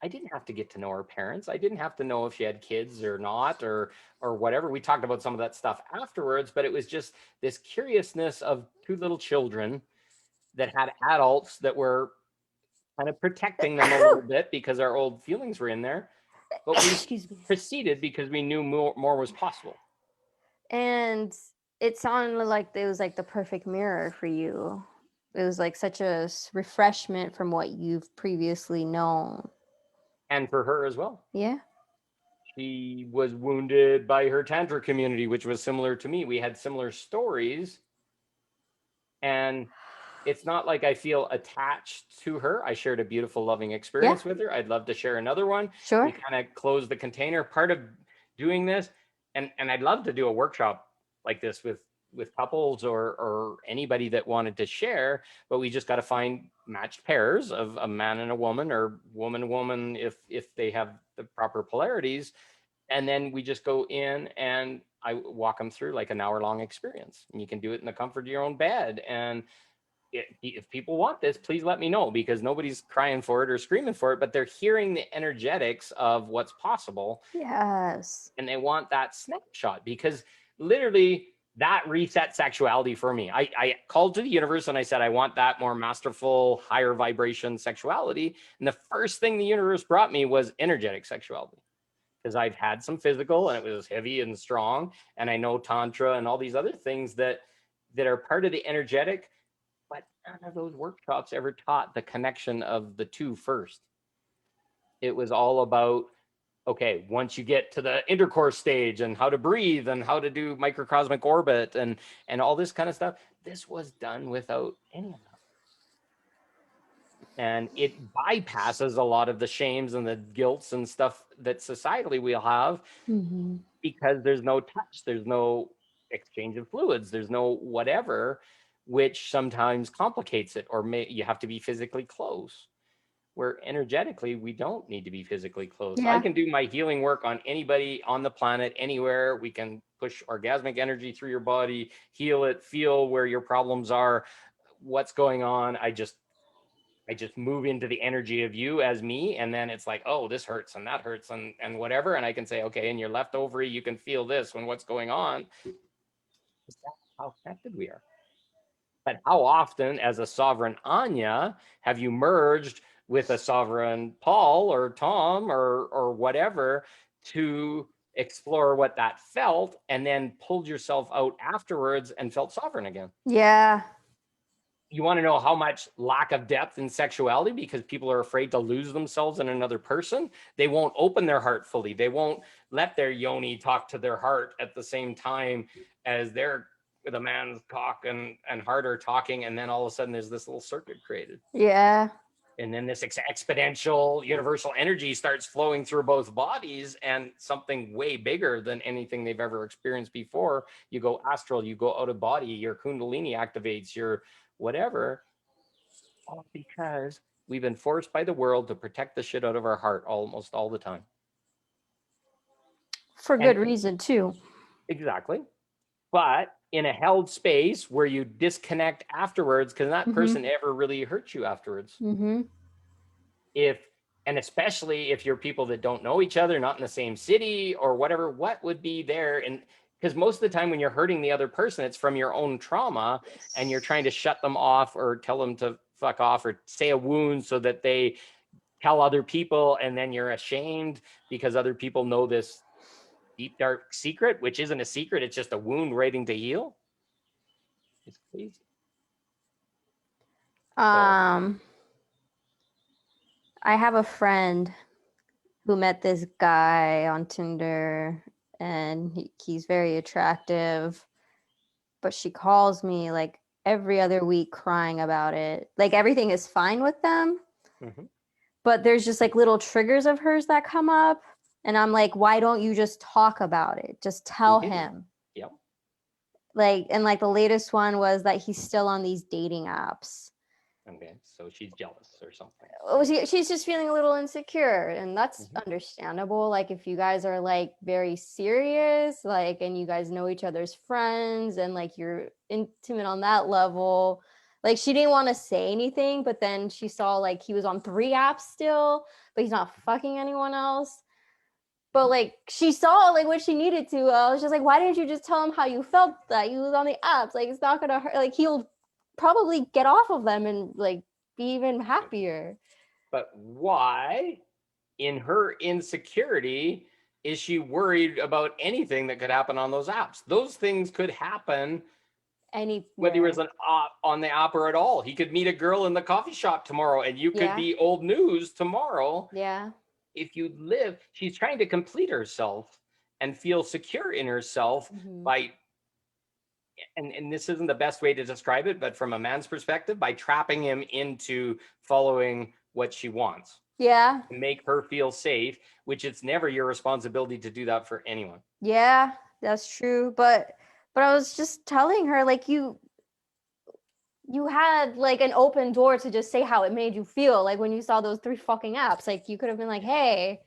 I didn't have to get to know her parents. I didn't have to know if she had kids or not, or whatever. We talked about some of that stuff afterwards, but it was just this curiousness of two little children that had adults that were kind of protecting them a little bit because our old feelings were in there. But we Excuse me. proceeded because we knew more was possible. And it sounded like it was like the perfect mirror for you. It was like such a refreshment from what you've previously known. And for her as well. Yeah. She was wounded by her Tantra community, which was similar to me. We had similar stories. And it's not like I feel attached to her. I shared a beautiful, loving experience with her. I'd love to share another one. Sure. We kind of closed the container. Part of doing this, and I'd love to do a workshop like this with couples or anybody that wanted to share, but we just got to find matched pairs of a man and a woman, or woman if they have the proper polarities. And then we just go in and I walk them through like an hour-long experience. And you can do it in the comfort of your own bed. And if people want this, please let me know, because nobody's crying for it or screaming for it, but they're hearing the energetics of what's possible. Yes. And they want that snapshot, because literally that reset sexuality for me. I called to the universe and I said, I want that more masterful, higher vibration sexuality. And the first thing the universe brought me was energetic sexuality, because I've had some physical and it was heavy and strong. And I know Tantra and all these other things that are part of the energetic, but none of those workshops ever taught the connection of the two first. It was all about, okay, once you get to the intercourse stage and how to breathe and how to do microcosmic orbit and all this kind of stuff, this was done without any of that. And it bypasses a lot of the shames and the guilts and stuff that societally we'll have, because there's no touch, there's no exchange of fluids, there's no whatever, which sometimes complicates it, or you have to be physically close, where energetically we don't need to be physically close. I can do my healing work on anybody on the planet, anywhere. We can push orgasmic energy through your body, heal it, feel where your problems are, what's going on. I just move into the energy of you as me, and then it's like, oh, this hurts and that hurts and whatever, and I can say, okay, in your left ovary you can feel this when what's going on. That's how connected we are. But how often, as a sovereign Anya, have you merged with a sovereign Paul or Tom or whatever to explore what that felt, and then pulled yourself out afterwards and felt sovereign again? Yeah. You want to know how much lack of depth in sexuality, because people are afraid to lose themselves in another person. They won't open their heart fully. They won't let their yoni talk to their heart at the same time as their the man's cock and heart are talking, and then all of a sudden there's this little circuit created. Yeah. And then this exponential universal energy starts flowing through both bodies, and something way bigger than anything they've ever experienced before. You go astral, you go out of body, your kundalini activates, your whatever, all because we've been forced by the world to protect the shit out of our heart almost all the time. For good reason too. Exactly. But in a held space where you disconnect afterwards, because that person ever really hurt you afterwards. And especially if you're people that don't know each other, not in the same city or whatever, what would be there? And because most of the time when you're hurting the other person, it's from your own trauma, and you're trying to shut them off or tell them to fuck off or say a wound so that they tell other people, and then you're ashamed because other people know this deep dark secret, which isn't a secret, it's just a wound waiting to heal. It's crazy. I have a friend who met this guy on Tinder, and he's very attractive, but she calls me like every other week crying about it. Like everything is fine with them, but there's just like little triggers of hers that come up, and I'm like, why don't you just talk about it? Just tell him. Yep. Like, and like the latest one was that he's still on these dating apps. Okay, so she's jealous or something. Oh, she's just feeling a little insecure, and that's understandable. Like if you guys are like very serious, like, and you guys know each other's friends, and like you're intimate on that level, Like she didn't want to say anything, but then she saw like he was on 3 apps still, but he's not fucking anyone else. But like she saw like what she needed to. I was just like, why didn't you just tell him how you felt that you was on the apps? Like it's not gonna hurt. Like he'll probably get off of them and like be even happier. But why, in her insecurity, is she worried about anything that could happen on those apps? Those things could happen whether he Anywhere. was on the app or at all. He could meet a girl in the coffee shop tomorrow, and you could Yeah. be old news tomorrow. Yeah. If you live, she's trying to complete herself and feel secure in herself Mhm. by, and this isn't the best way to describe it, but from a man's perspective, by trapping him into following what she wants Yeah. to make her feel safe, which it's never your responsibility to do that for anyone. Yeah, that's true. But I was just telling her like you had like an open door to just say how it made you feel. Like when you saw those 3 fucking apps, like you could have been like, hey,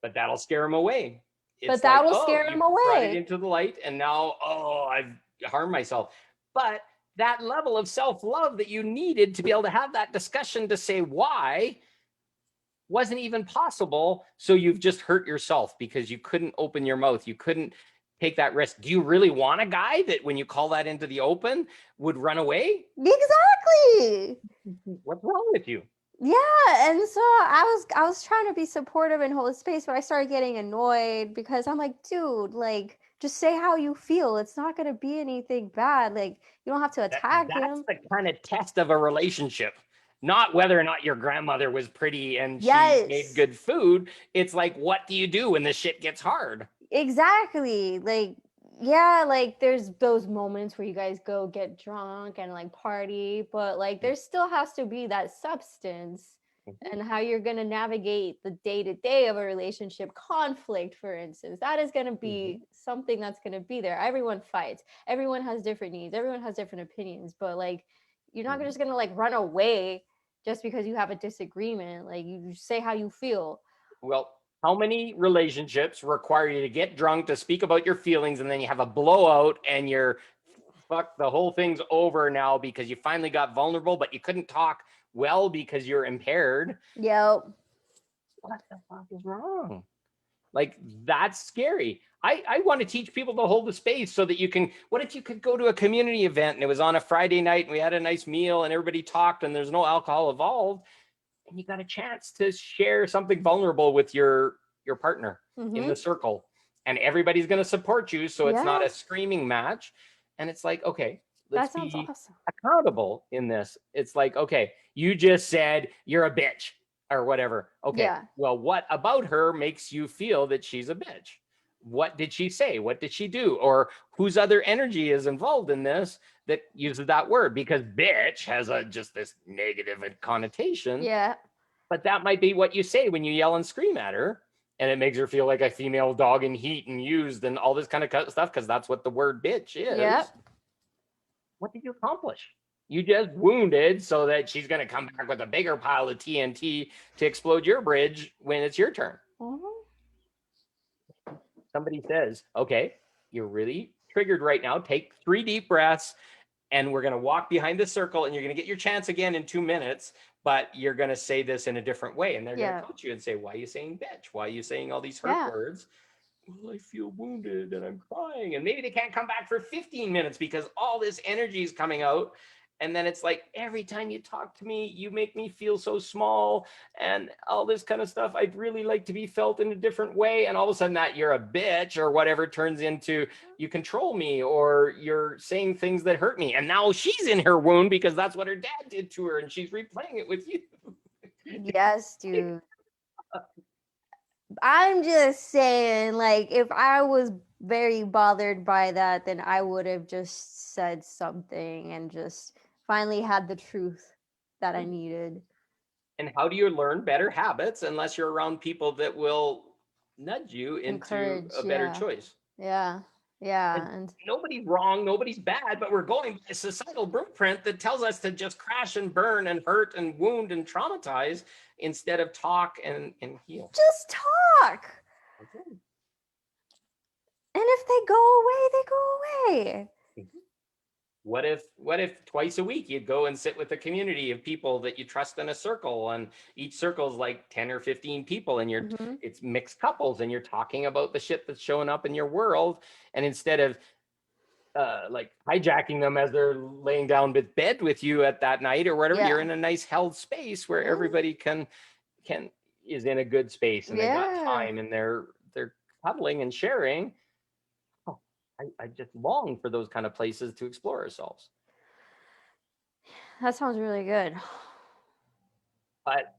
But that'll scare him away. but It's that like, will oh, scare you him brought it away. into the light, and now, oh, I've harmed myself. But that level of self-love that you needed to be able to have that discussion to say why wasn't even possible. So you've just hurt yourself because you couldn't open your mouth. You couldn't take that risk. Do you really want a guy that when you call that into the open would run away? Exactly. What's wrong with you? Yeah, and so I was trying to be supportive and hold space, but I started getting annoyed because I'm like, dude, like just say how you feel. It's not gonna be anything bad. Like you don't have to attack That's him. the kind of test of a relationship, not whether or not your grandmother was pretty and she made Yes. good food. It's like, what do you do when the shit gets hard? Exactly. Like, yeah, like there's those moments where you guys go get drunk and like party, but like there still has to be that substance and how you're going to navigate the day to day of a relationship conflict, for instance. That is going to be something that's going to be there. Everyone fights, everyone has different needs, everyone has different opinions, but like you're not just going to like run away just because you have a disagreement. Like you say how you feel. Well, how many relationships require you to get drunk to speak about your feelings and then you have a blowout and you're fuck, the whole thing's over now because you finally got vulnerable, but you couldn't talk well because you're impaired? Yep. What the fuck is wrong? Like, that's scary. I want to teach people to hold the space so that you can. What if you could go to a community event and it was on a Friday night and we had a nice meal and everybody talked and there's no alcohol involved, and you got a chance to share something vulnerable with your partner in Mm-hmm. the circle, and everybody's going to support you, so it's not Yeah, a screaming match. And it's like, okay, let's that sounds be awesome. accountable in this. It's like, okay, you just said you're a bitch or whatever. Okay, Yeah. well, what about her makes you feel that she's a bitch? What did she say? What did she do? Or whose other energy is involved in this that uses that word? Because bitch has a just this negative connotation, Yeah. but that might be what you say when you yell and scream at her, and it makes her feel like a female dog in heat and used and all this kind of stuff, because that's what the word bitch is. Yep. What did you accomplish? You just wounded so that she's going to come back with a bigger pile of TNT to explode your bridge when it's your turn. Mhm. Somebody says, okay, you're really triggered right now. Take 3 deep breaths, and we're going to walk behind the circle, and you're going to get your chance again in 2 minutes, but you're going to say this in a different way. And they're going to Yeah. coach you and say, why are you saying bitch? Why are you saying all these hurt Yeah. words? Well, I feel wounded and I'm crying. And maybe they can't come back for 15 minutes because all this energy is coming out. And then it's like, every time you talk to me, you make me feel so small and all this kind of stuff. I'd really like to be felt in a different way. And all of a sudden, that you're a bitch or whatever turns into you control me or you're saying things that hurt me. And now she's in her wound because that's what her dad did to her and she's replaying it with you. Yes, dude. I'm just saying, like, if I was very bothered by that, then I would have just said something and just finally had the truth that I needed. And how do you learn better habits unless you're around people that will nudge you into Encourage. a better Yeah. choice? Yeah. Yeah. And And nobody's wrong, nobody's bad, but we're going by a societal blueprint that tells us to just crash and burn and hurt and wound and traumatize instead of talk and heal. just talk. Okay. And if they go away, they go away. What if twice a week you'd go and sit with a community of people that you trust in a circle, and each circle is like 10 or 15 people, and Mhm. it's mixed couples, and you're talking about the shit that's showing up in your world, and instead of like hijacking them as they're laying down with bed with you at that night or whatever, you're Yeah. in a nice held space where Yeah. everybody can is in a good space, and they got Yeah. time, and they're cuddling and sharing. Oh, I just long for those kind of places to explore ourselves. That sounds really good. But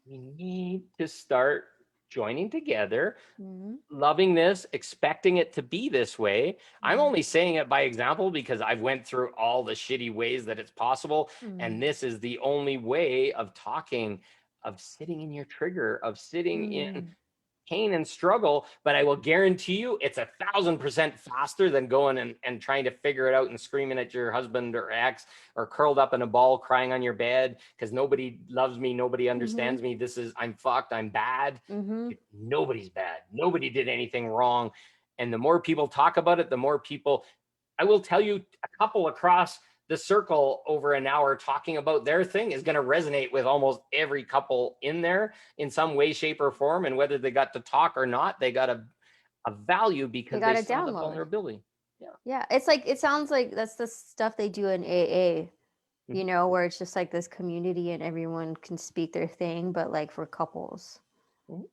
we need to start joining together, Mhm. loving this, expecting it to be this way. I'm Mhm. only saying it by example because I've went through all the shitty ways that it's possible, and Mhm. this is the only way of talking, of sitting in your trigger, of sitting in Mhm. pain and struggle. But I will guarantee you it's 1,000% faster than going and trying to figure it out and screaming at your husband or ex, or curled up in a ball crying on your bed because nobody loves me, nobody Mhm. understands me, I'm fucked, I'm bad. Mhm. Nobody's bad, nobody did anything wrong. And the more people talk about it, the more people, I will tell you, a couple across the circle over an hour talking about their thing is going to resonate with almost every couple in there in some way, shape, or form. And whether they got to talk or not, they got a value They because they got a saw the download. vulnerability. Yeah. Yeah, it's like it sounds like that's the stuff they do in AA, Mhm. where it's just like this community and everyone can speak their thing, but like for couples. Mhm.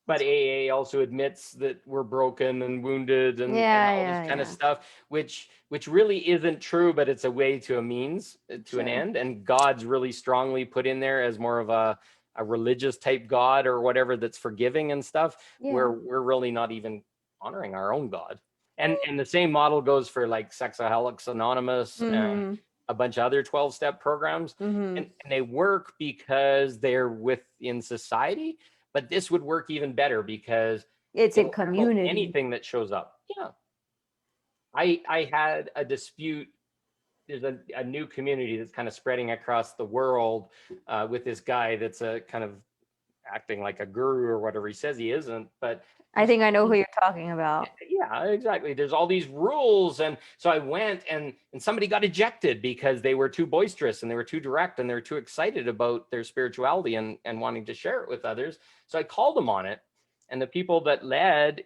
But That's AA also admits that we're broken and wounded and yeah, all this yeah, kind of yeah. stuff, which really isn't true, but it's a way to a means to an Sure. end. And God's really strongly put in there as more of a religious type God or whatever that's forgiving and stuff, where Yeah. we're really not even honoring our own God. And the same model goes for like Sexaholics Anonymous and Mhm. a bunch of other 12-step programs. Mhm. And they work because they're within society, but this would work even better because It's in it'll tackle community. anything that shows up. Yeah. I had a dispute. There's a new community that's kind of spreading across the world with this guy that's a kind of acting like a guru or whatever he says he isn't, but I there's think I know who you're talking about. yeah, exactly. There's all these rules. And so I went and somebody got ejected because they were too boisterous and they were too direct and they were too excited about their spirituality and wanting to share it with others. So I called them on it. And the people that led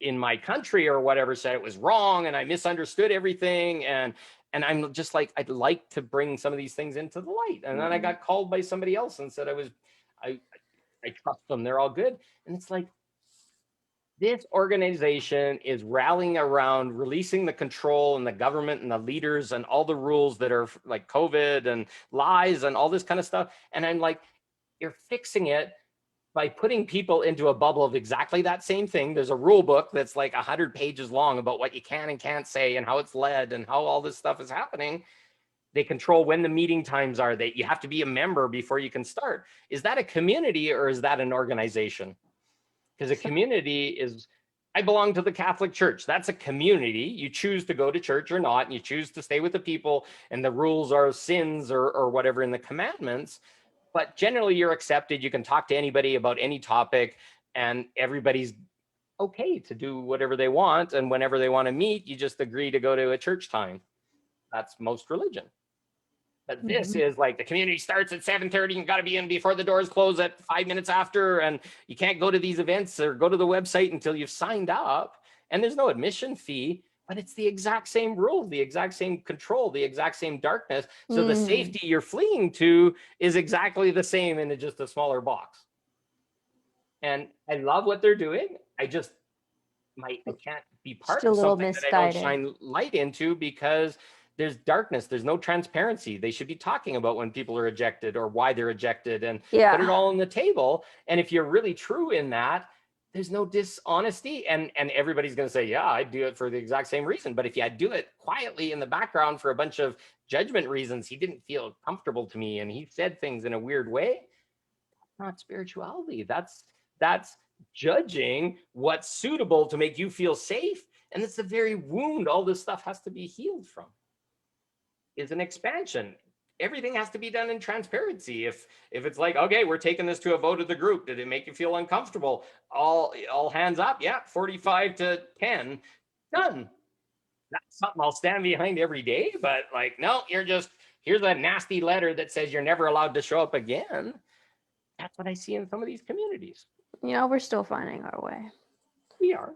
in my country or whatever said it was wrong and I misunderstood everything. And I'm just like, I'd like to bring some of these things into the light. And then I Mhm. got called by somebody else and said I I trust them. They're all good. And it's like, this organization is rallying around releasing the control and the government and the leaders and all the rules that are like COVID and lies and all this kind of stuff. And I'm like, you're fixing it by putting people into a bubble of exactly that same thing. There's a rule book that's like 100 pages long about what you can and can't say and how it's led and how all this stuff is happening. They control when the meeting times are, that you have to be a member before you can start. Is that a community or is that an organization? Because a So, community is, I belong to the Catholic Church. That's a community. You choose to go to church or not, and you choose to stay with the people, and the rules are sins or whatever in the commandments. But generally, you're accepted. You can talk to anybody about any topic, and everybody's okay to do whatever they want. And whenever they want to meet, you just agree to go to a church time. That's most religion. But this mhm. is like the community starts at 7:30 and got to be in before the doors close at 5 minutes after. And you can't go to these events or go to the website until you've signed up. And there's no admission fee, but it's the exact same rules, the exact same control, the exact same darkness. So the Mhm. safety you're fleeing to is exactly the same in just a smaller box. And I love what they're doing. I can't be part Just a of little something that I don't misguided. shine light into because there's darkness, there's no transparency. They should be talking about when people are ejected or why they're ejected and put it Yeah. all on the table. And if you're really true in that, there's no dishonesty, and everybody's going to say, yeah, I do it for the exact same reason. But if you do it quietly in the background for a bunch of judgment reasons, he didn't feel comfortable to me and he said things in a weird way, not spirituality. That's judging what's suitable to make you feel safe. And it's the very wound all this stuff has to be healed from, is an expansion. Everything has to be done in transparency. If it's like, okay, we're taking this to a vote of the group, did it make you feel uncomfortable? All hands up. Yeah, 45 to 10, done. that's something I'll stand behind every day. But like, no, here's a nasty letter that says you're never allowed to show up again. That's what I see in some of these communities. We're still finding our way. We are.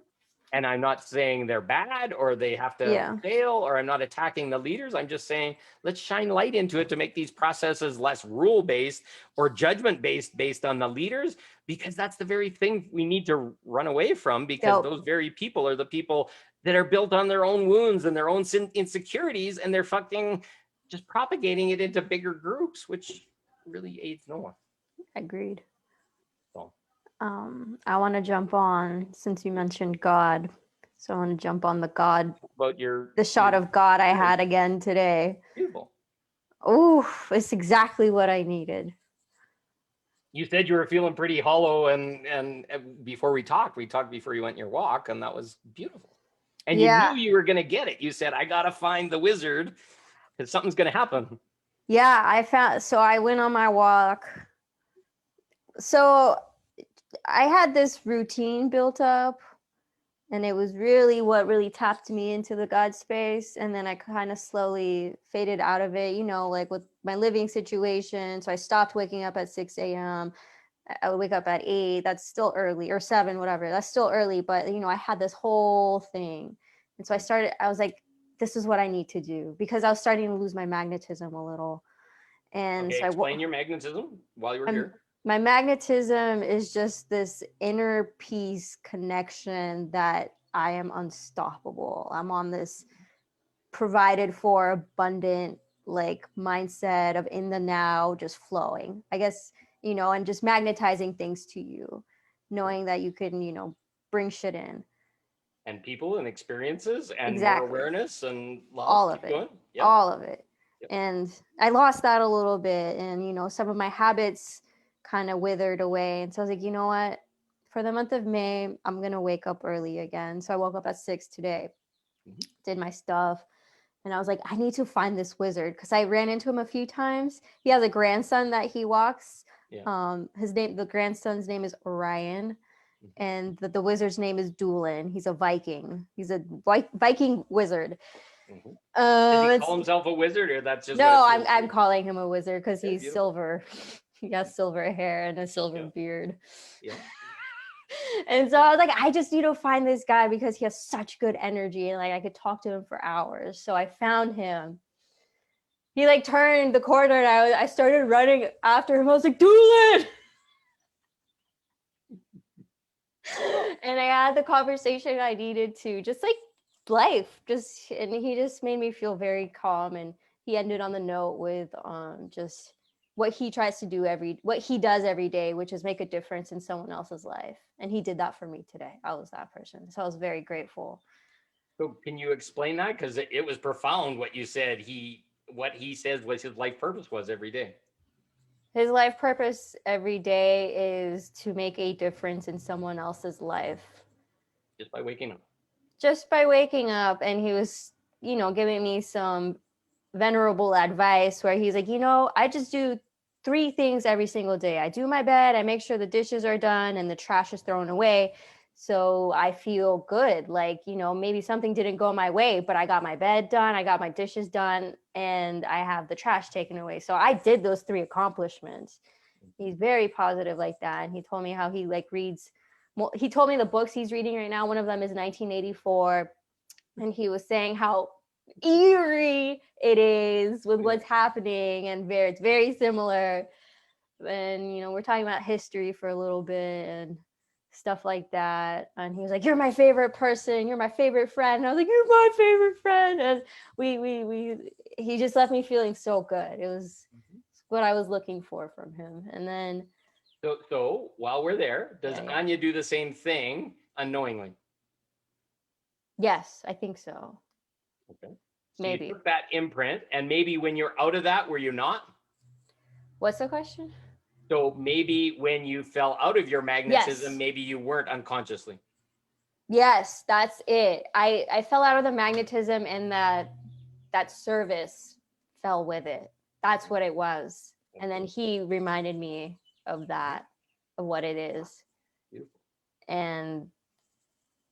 And I'm not saying they're bad or they have to Yeah. fail, or I'm not attacking the leaders. I'm just saying let's shine light into it to make these processes less rule based or judgment based on the leaders, because that's the very thing we need to run away from, because Yep. those very people are the people that are built on their own wounds and their own insecurities, and they're fucking just propagating it into bigger groups, which really aids no one. Agreed. So I want to jump on, since you mentioned God. So I want to jump on the shot of God I had again today. Beautiful. Oh, it's exactly what I needed. You said you were feeling pretty hollow, and before we talked before you went your walk, and that was beautiful. And you knew you were going to get it. You said, I got to find the wizard because something's going to happen. Yeah, I went on my walk. So I had this routine built up, and it was really what really tapped me into the God space. And then I kind of slowly faded out of it, like with my living situation. So I stopped waking up at 6 a.m. I would wake up at 8. That's still early, or 7, whatever. That's still early. But, I had this whole thing. And so I was like, this is what I need to do, because I was starting to lose my magnetism a little. And okay, so explain your magnetism while you were here. My magnetism is just this inner peace connection that I am unstoppable. I'm on this provided for abundant mindset of in the now, just flowing, I guess, and just magnetizing things to you, knowing that you can, bring shit in. And people and experiences and exactly. more awareness and love. All of it. Yep. All of it. Yep. And I lost that a little bit. And, some of my habits kind of withered away. And so I was like, you know what? For the month of May, I'm going to wake up early again. So I woke up at 6 today, did my stuff. And I was like, I need to find this wizard, because I ran into him a few times. He has a grandson that he walks. Yeah. The grandson's name is Orion. And the wizard's name is Doolin. He's a Viking. He's a Viking wizard. Mm-hmm. Does he call himself a wizard, or that's just no? I'm calling him a wizard because he's beautiful. Silver. He has silver hair and a silver beard. Yeah. And so I was like, I just need to find this guy because he has such good energy, and I could talk to him for hours. So I found him. He turned the corner, and I started running after him. I was like, Doolin! And I had the conversation I needed to, just life, and he just made me feel very calm. And he ended on the note with just what he tries to do what he does every day, which is make a difference in someone else's life. And he did that for me today. I was that person. So I was very grateful. So can you explain that? Because it was profound what you said. What he says was his life purpose was every day. His life purpose every day is to make a difference in someone else's life. Just by waking up. Just by waking up. And he was, giving me some venerable advice where he's like, I just do 3 things every single day. I do my bed, I make sure the dishes are done and the trash is thrown away. So I feel good. Maybe something didn't go my way, but I got my bed done, I got my dishes done, and I have the trash taken away. So I did those 3 accomplishments. He's very positive like that. And he told me how he reads. Well, he told me the books he's reading right now. One of them is 1984. And he was saying how eerie it is with what's happening, and it's very similar. And we're talking about history for a little bit and stuff like that. And he was like, you're my favorite person, you're my favorite friend. And I was like, you're my favorite friend. And he just left me feeling so good. It was what I was looking for from him. And then so while we're there, does Anya do the same thing unknowingly? Yes, I think so. Okay. So maybe you took that imprint, and maybe when you're out of that, were you not? What's the question? So maybe when you fell out of your magnetism, maybe you weren't unconsciously. Yes, that's it. I fell out of the magnetism, and that service fell with it. That's what it was. And then he reminded me of that, of what it is. Beautiful. And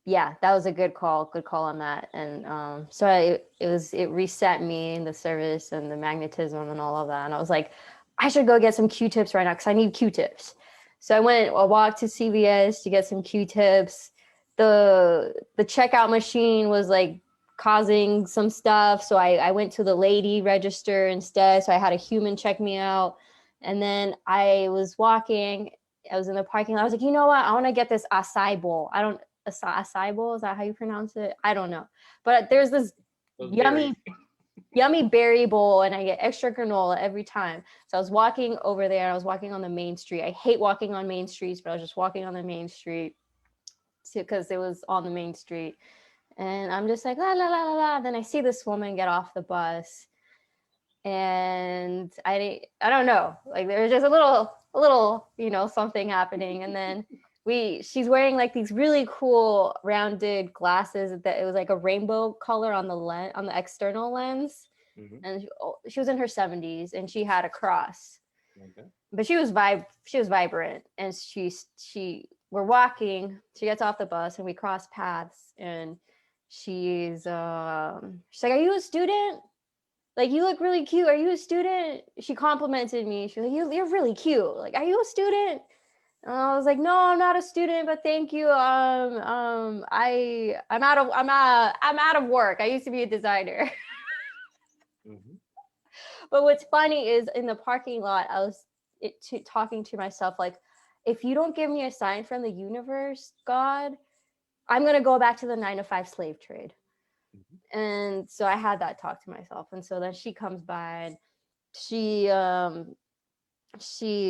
Yeah, that was a good call. Good call on that. And so it reset me in the service and the magnetism and all of that. And I was like, I should go get some Q-tips right now because I need Q-tips. So I walked to CVS to get some Q-tips. The checkout machine was like causing some stuff. So I went to the lady register instead. So I had a human check me out. And then I was walking. I was in the parking lot. I was like, you know what? I want to get this acai bowl. I don't acai bowl. Is that how you pronounce it? I don't know. But there's this Those yummy, berries. yummy berry bowl, and I get extra granola every time. So I was walking over there. I was walking on the main street. I hate walking on main streets, but I was just walking on the main street because it was on the main street. And I'm just like, la, la, la, la, la. Then I see this woman get off the bus. And I don't know, like there was just a little, something happening. And then she's wearing like these really cool rounded glasses that it was like a rainbow color on the external lens. Mm-hmm. And she was in her 70s and she had a cross. Okay. But she was vibrant. And we're walking, she gets off the bus and we cross paths. And she's like, are you a student? Like, you look really cute. Are you a student? She complimented me. She was like, you're really cute. Like, are you a student? And I was like, no, I'm not a student, but thank you. I'm out of work. I used to be a designer. Mm-hmm. But what's funny is in the parking lot, I was talking to myself, like, if you don't give me a sign from the universe, God, I'm going to go back to the 9-to-5 slave trade. Mm-hmm. And so I had that talk to myself. And so then she comes by and she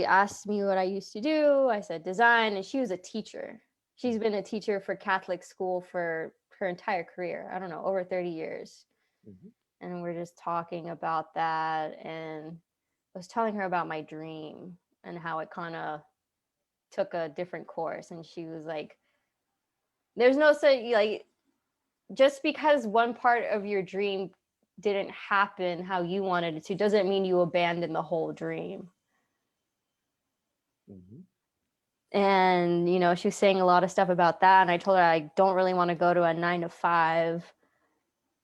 asked me what I used to do. I said design, and she was a teacher. She's been a teacher for Catholic school for her entire career. I don't know, over 30 years. Mm-hmm. And we're just talking about that. And I was telling her about my dream and how it kind of took a different course. And she was like, there's no such, like, just because one part of your dream didn't happen how you wanted it to doesn't mean you abandon the whole dream. Mm-hmm. And she was saying a lot of stuff about that, and I told her I don't really want to go to a 9-to-5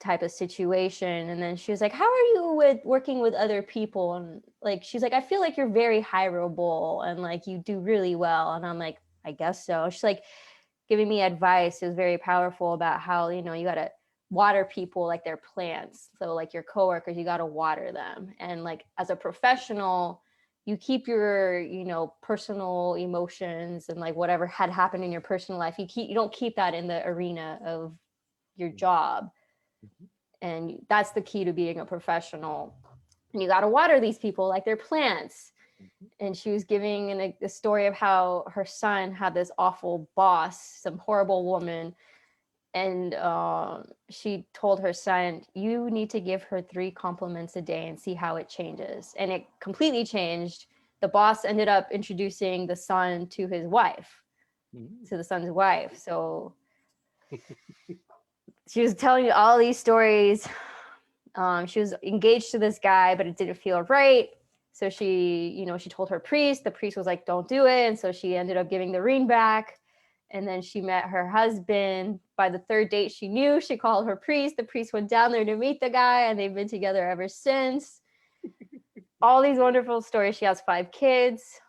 type of situation. And then she was like, how are you with working with other people? And like, she's like, I feel like you're very hireable and like you do really well. And I'm like, I guess so. She's like giving me advice. It was very powerful about how you got to water people like they're plants. So like your coworkers, you got to water them. And like as a professional, you keep your personal emotions and like whatever had happened in your personal life, you don't keep that in the arena of your job. Mm-hmm. And that's the key to being a professional. And you got to water these people like they're plants. Mm-hmm. And she was giving a story of how her son had this awful boss, some horrible woman. And she told her son, you need to give her 3 compliments a day and see how it changes. And it completely changed. The boss ended up introducing the son to his wife, to the son's wife. So she was telling me all these stories. She was engaged to this guy, but it didn't feel right. So she told her priest. The priest was like, don't do it. And so she ended up giving the ring back. And then she met her husband. By the 3rd date, she knew. She called her priest. The priest went down there to meet the guy, and they've been together ever since. All these wonderful stories. She has 5 kids.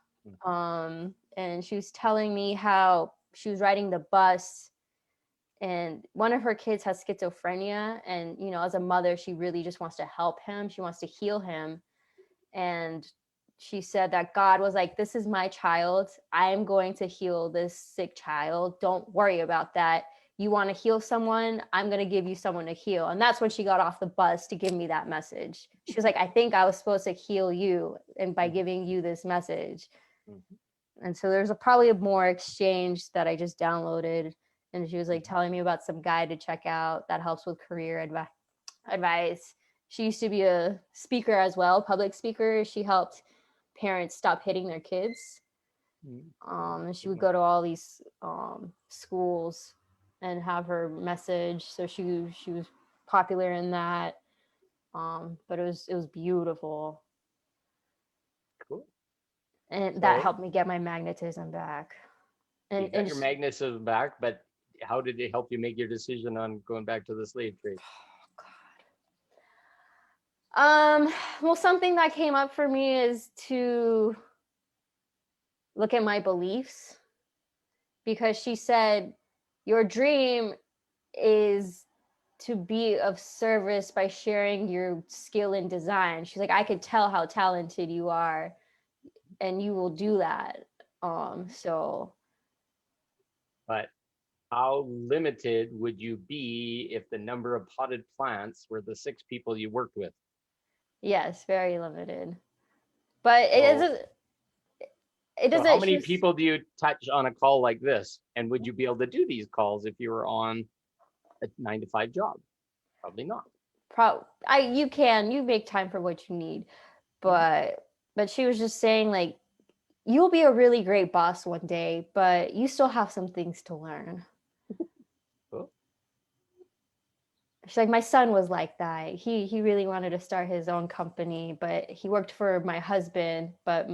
And she was telling me how she was riding the bus, and one of her kids has schizophrenia. And, as a mother, she really just wants to help him. She wants to heal him. And she said that God was like, this is my child. I'm going to heal this sick child. Don't worry about that. You want to heal someone? I'm going to give you someone to heal. And that's when she got off the bus to give me that message. She was like, I think I was supposed to heal you and by giving you this message. Mm-hmm. And so there's probably a more exchange that I just downloaded. And she was like telling me about some guide to check out that helps with career advice. She used to be a speaker as well, public speaker. She helped parents stop hitting their kids. And she would go to all these schools and have her message. So she was popular in that. But it was beautiful. Cool. And that helped me get my magnetism back. And you got your magnetism back, but how did it help you make your decision on going back to the slave trade? Well, something that came up for me is to look at my beliefs, because she said your dream is to be of service by sharing your skill in design. She's like, I could tell how talented you are and you will do that. So But how limited would you be if the number of potted plants were the 6 people you worked with? yes, very limited. But So, it so how doesn't, many people do you touch on a call like this? And would you be able to do these calls if you were on a 9 to 5 job? Probably not. you make time for what you need, but she was just saying, like, you'll be a really great boss one day, but you still have some things to learn. Oh. She's like, my son was like that. He really wanted to start his own company, but he worked for my husband, but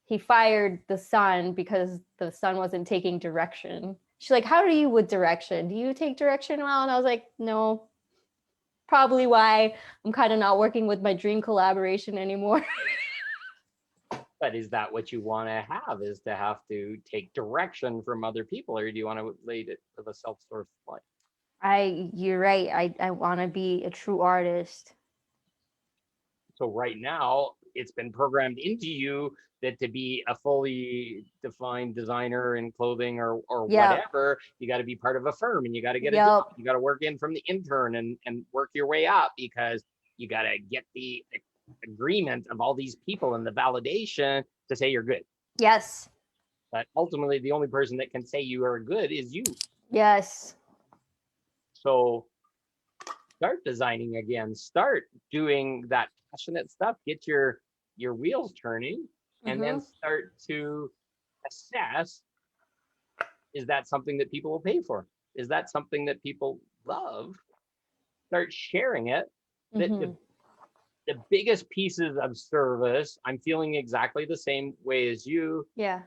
he fired the son because the son wasn't taking direction. She's like, how do you with direction? Do you take direction well? And I was like, no. Probably why I'm kind of not working with my dream collaboration anymore. But is that what you want to have, is to have to take direction from other people, or do you want to lead it with a self-sourced life? You're right. I want to be a true artist. So right now, it's been programmed into you that to be a fully defined designer in clothing or whatever, you got to be part of a firm and you got to get a job. You got to work in from the intern and work your way up, because you got to get the agreement of all these people and the validation to say you're good. Yes. But ultimately, the only person that can say you are good is you. Yes. So start designing again, start doing that passionate stuff, get your wheels turning, and then start to assess, is that something that people will pay for? Is that something that people love? Start sharing it. The biggest pieces of service, I'm feeling exactly the same way as you. Yeah.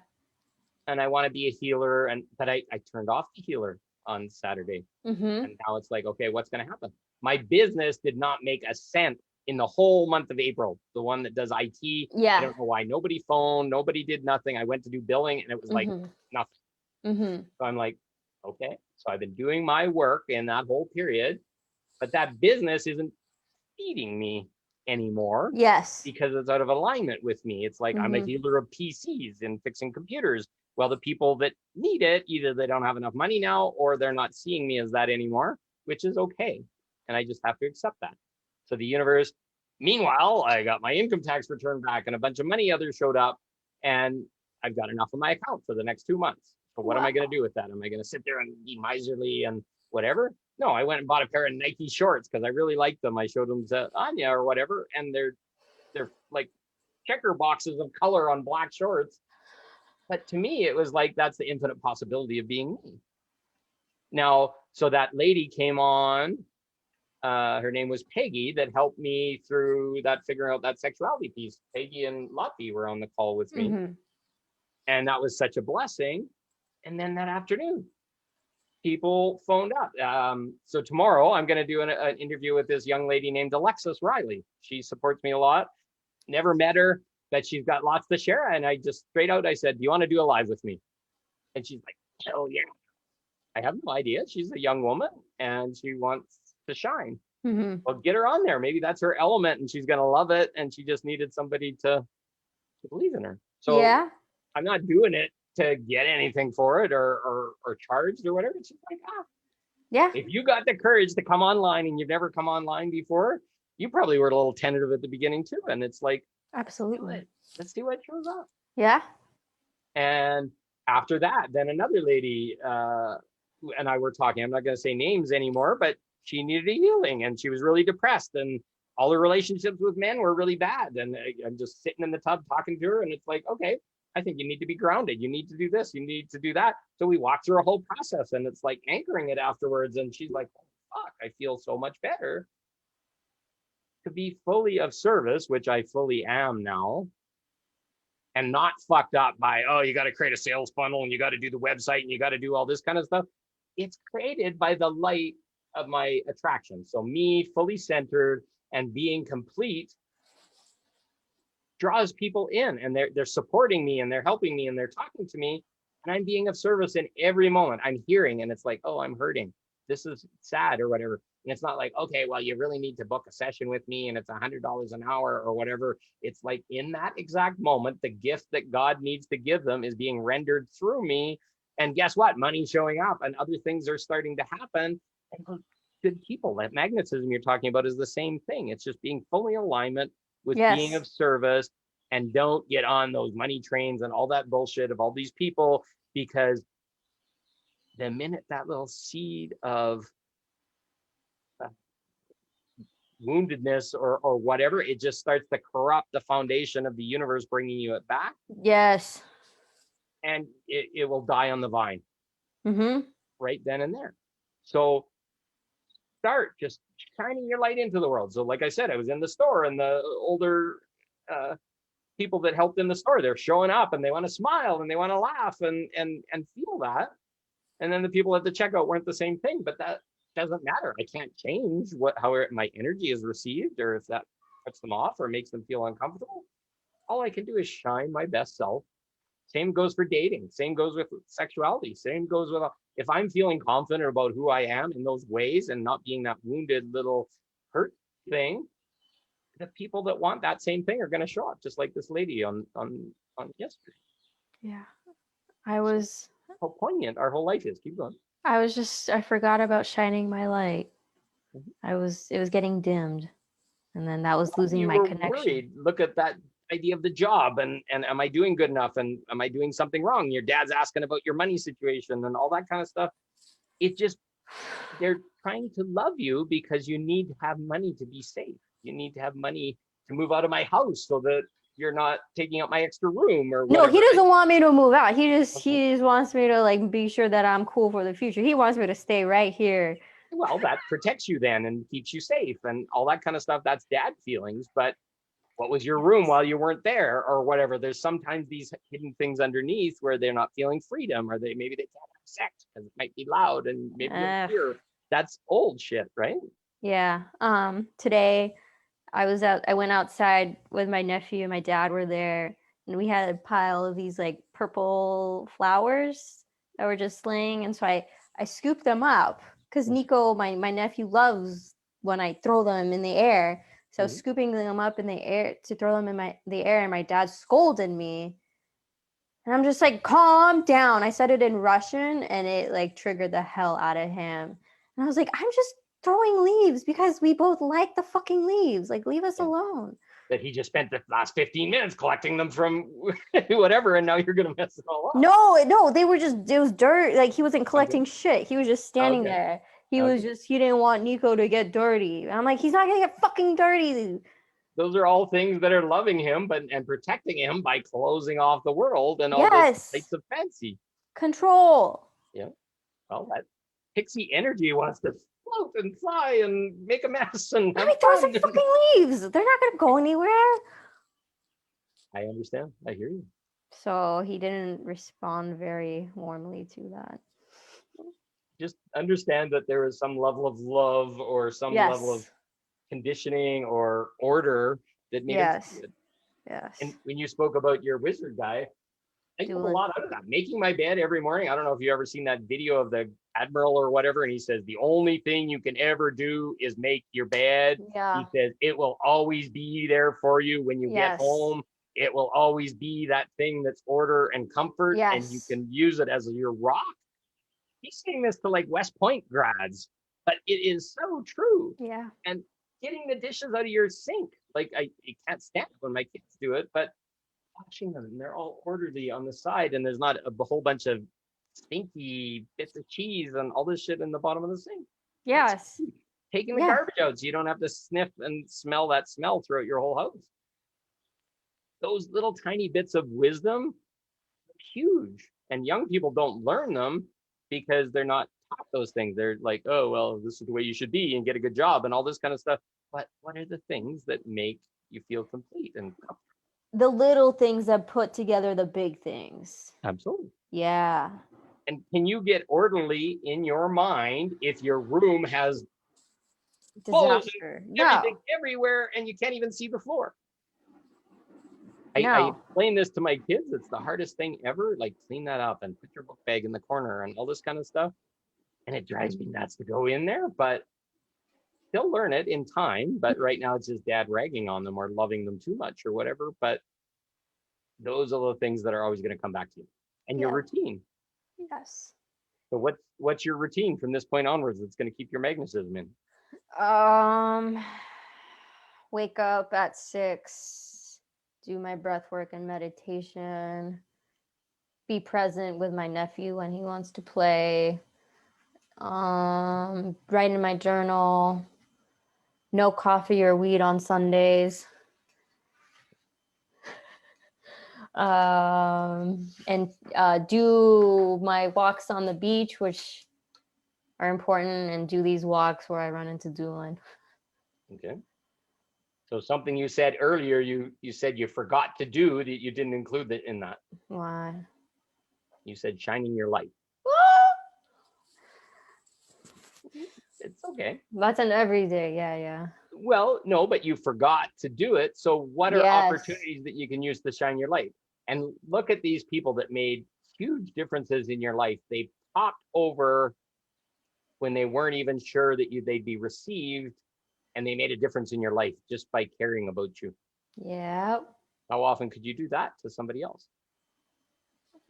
And I want to be a healer, but I turned off the healer on Saturday. And now it's like, okay, what's going to happen? My business did not make a cent in the whole month of April. The one that does IT, yeah. I don't know why nobody phoned, nobody did nothing. I went to do billing and it was like nothing. So I'm like, okay, so I've been doing my work in that whole period, but that business isn't feeding me anymore. Yes. Because it's out of alignment with me. It's like I'm a healer of PCs and fixing computers. Well, the people that need it, either they don't have enough money now or they're not seeing me as that anymore, which is okay. And I just have to accept that. So the universe, meanwhile, I got my income tax return back and a bunch of money others showed up, and I've got enough in my account for the next 2 months. So what am I going to do with that? Am I going to sit there and be miserly and whatever? No, I went and bought a pair of Nike shorts because I really liked them. I showed them to Anya or whatever, and they're like checker boxes of color on black shorts. But to me, it was like, that's the infinite possibility of being me. Now, so that lady came on, her name was Peggy, that helped me through that, figuring out that sexuality piece. Peggy and Lottie were on the call with me. And that was such a blessing. And then that afternoon, people phoned up. So tomorrow I'm going to do an interview with this young lady named Alexis Riley. She supports me a lot. Never met her, but she's got lots to share. And I just straight out, I said, do you want to do a live with me? And she's like, hell yeah. I have no idea. She's a young woman and she wants to shine. Well, get her on there. Maybe that's her element and she's going to love it. And she just needed somebody to believe in her. So yeah. I'm not doing it to get anything for it or charged or whatever. It's just like, yeah. If you got the courage to come online and you've never come online before, you probably were a little tentative at the beginning too. And it's like, absolutely. Let's see what shows up. Yeah. And after that, then another lady and I were talking. I'm not going to say names anymore, but she needed a healing and she was really depressed and all her relationships with men were really bad. And I'm just sitting in the tub talking to her and it's like, okay, I think you need to be grounded. You need to do this. You need to do that. So we walked through a whole process and it's like anchoring it afterwards. And she's like, oh, fuck, I feel so much better to be fully of service, which I fully am now, and not fucked up by, oh, you got to create a sales funnel and you got to do the website and you got to do all this kind of stuff. it's created by the light of my attraction. So me fully centered and being complete draws people in, and they're supporting me and they're helping me and they're talking to me, and I'm being of service in every moment. I'm hearing, and it's like, oh, I'm hurting. This is sad or whatever. And it's not like, okay, well, you really need to book a session with me and it's $100 an hour or whatever. It's like in that exact moment, the gift that God needs to give them is being rendered through me. And guess what? Money's showing up and other things are starting to happen. And good people, that magnetism you're talking about is the same thing. It's just being fully in alignment with being Yes. of service, and don't get on those money trains and all that bullshit of all these people, because the minute that little seed of woundedness or whatever, it just starts to corrupt the foundation of the universe, bringing you it back, Yes. and it will die on the vine Mm-hmm. right then and there. So start just shining your light into the world. So like I said, I was in the store, and the older people that helped in the store, they're showing up and they want to smile and they want to laugh and feel that. And then the people at the checkout weren't the same thing, but that doesn't matter. I can't change how my energy is received, or if that puts them off or makes them feel uncomfortable. All I can do is shine my best self. Same goes for dating. Same goes with sexuality. Same goes with, if I'm feeling confident about who I am in those ways and not being that wounded little hurt thing, the people that want that same thing are going to show up, just like this lady on yesterday. Yeah. I was How poignant our whole life is. Keep going. I forgot about shining my light. Mhm. It was getting dimmed. And then that was losing You my were connection. worried. Look at that idea of the job, and am I doing good enough, and am I doing something wrong? Your dad's asking about your money situation and all that kind of stuff. It just, they're trying to love you because you need to have money to be safe. You need to have money to move out of my house so that you're not taking up my extra room or No, whatever. he doesn't want me to move out. Okay. He just wants me to like be sure that I'm cool for the future. He wants me to stay right here. Well, that protects you then and keeps you safe and all that kind of stuff. That's dad feelings. But what was your room while you weren't there or whatever? There's sometimes these hidden things underneath where they're not feeling freedom, or maybe they can't have sex because it might be loud and maybe you'll hear. That's old shit, right? Yeah. Today I went outside with my nephew and my dad were there, and we had a pile of these like purple flowers that were just laying, and so I scooped them up because Nico, my nephew, loves when I throw them in the air. So I was scooping them up in the air to throw them in the air, and my dad scolded me. And I'm just like, calm down. I said it in Russian, and it like triggered the hell out of him. And I was like, I'm just throwing leaves because we both like the fucking leaves. Like, leave us Yeah. alone. That he just spent the last 15 minutes collecting them from whatever, and now you're gonna mess it all up. No, they were just, it was dirt. Like, he wasn't collecting shit. He was just standing there. He didn't want Nico to get dirty. And I'm like, he's not gonna get fucking dirty. Those are all things that are loving him and protecting him by closing off the world and all this lights of fancy. Control. Yeah. Well, that pixie energy wants to float and fly and make a mess and Let me throw some fucking leaves. They're not gonna go anywhere. I understand. I hear you. So he didn't respond very warmly to that. Just understand that there is some level of love or some level of conditioning or order that made it good. Yes. And when you spoke about your wizard guy, I get a lot out of that. Making my bed every morning. I don't know if you ever seen that video of the admiral or whatever, and he says the only thing you can ever do is make your bed. Yeah. He says it will always be there for you when you get home. It will always be that thing that's order and comfort, and you can use it as your rock. He's saying this to like West Point grads, but it is so true. Yeah. And getting the dishes out of your sink, like I can't stand it when my kids do it, but washing them, and they're all orderly on the side, and there's not a whole bunch of stinky bits of cheese and all this shit in the bottom of the sink. Yes. Taking the garbage out so you don't have to sniff and smell that smell throughout your whole house. Those little tiny bits of wisdom are huge, and young people don't learn them because they're not taught those things. They're like, oh, well, this is the way you should be and get a good job and all this kind of stuff. But what are the things that make you feel complete and comfortable? The little things that put together the big things. Absolutely. Yeah. And can you get orderly in your mind if your room has bowls Disaster. and No, everything everywhere and you can't even see the floor? I no. explain this to my kids. It's the hardest thing ever. Like, clean that up and put your book bag in the corner and all this kind of stuff. And it drives me nuts to go in there, but they'll learn it in time. But right now it's just dad ragging on them or loving them too much or whatever. But those are the things that are always going to come back to you, and your Yeah. routine. Yes. So what's your routine from this point onwards that's going to keep your magnetism in? Wake up at 6, do my breath work and meditation, be present with my nephew when he wants to play, write in my journal, no coffee or weed on Sundays. And do my walks on the beach, which are important, and do these walks where I run into Doolin. Okay. So something you said earlier, you said you forgot to do that you didn't include it in that. Why? You said shining your light. It's okay. That's an everyday. Yeah. Well, no, but you forgot to do it. So what are Yes. opportunities that you can use to shine your light? And look at these people that made huge differences in your life. They popped over when they weren't even sure that they'd be received, and they made a difference in your life just by caring about you. Yeah. How often could you do that to somebody else?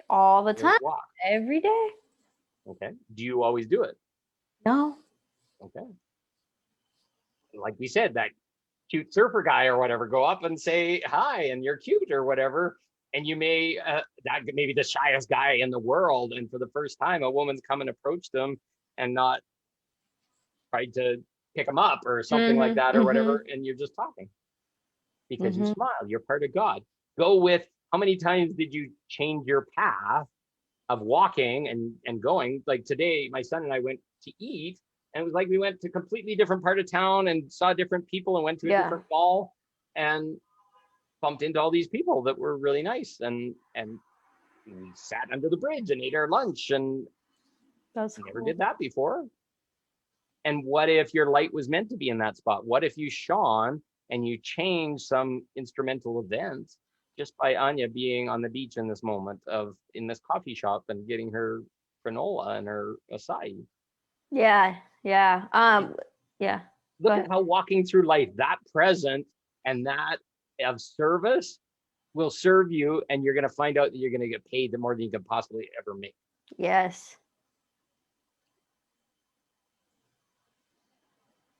All the Your time. walk. Every day. Okay. Do you always do it? No. Okay. Like we said, that cute surfer guy or whatever, go up and say hi and you're cute or whatever. And you may, that maybe the shyest guy in the world. And for the first time, a woman's come and approached them and not tried to pick them up or something like that or whatever. And you're just talking because you smile. You're part of God. Go with, how many times did you change your path of walking and going? Like today, my son and I went to eat, and it was like we went to a completely different part of town and saw different people and went to a different mall and bumped into all these people that were really nice, and we sat under the bridge and ate our lunch, and That's never cool. did that before. And what if your light was meant to be in that spot? What if you shone and you changed some instrumental event just by Anya being on the beach in this moment of in this coffee shop and getting her granola and her acai? Yeah. Yeah. Look Go at how walking through life, that present and that of service will serve you, and you're going to find out that you're going to get paid the more than you can possibly ever make. Yes.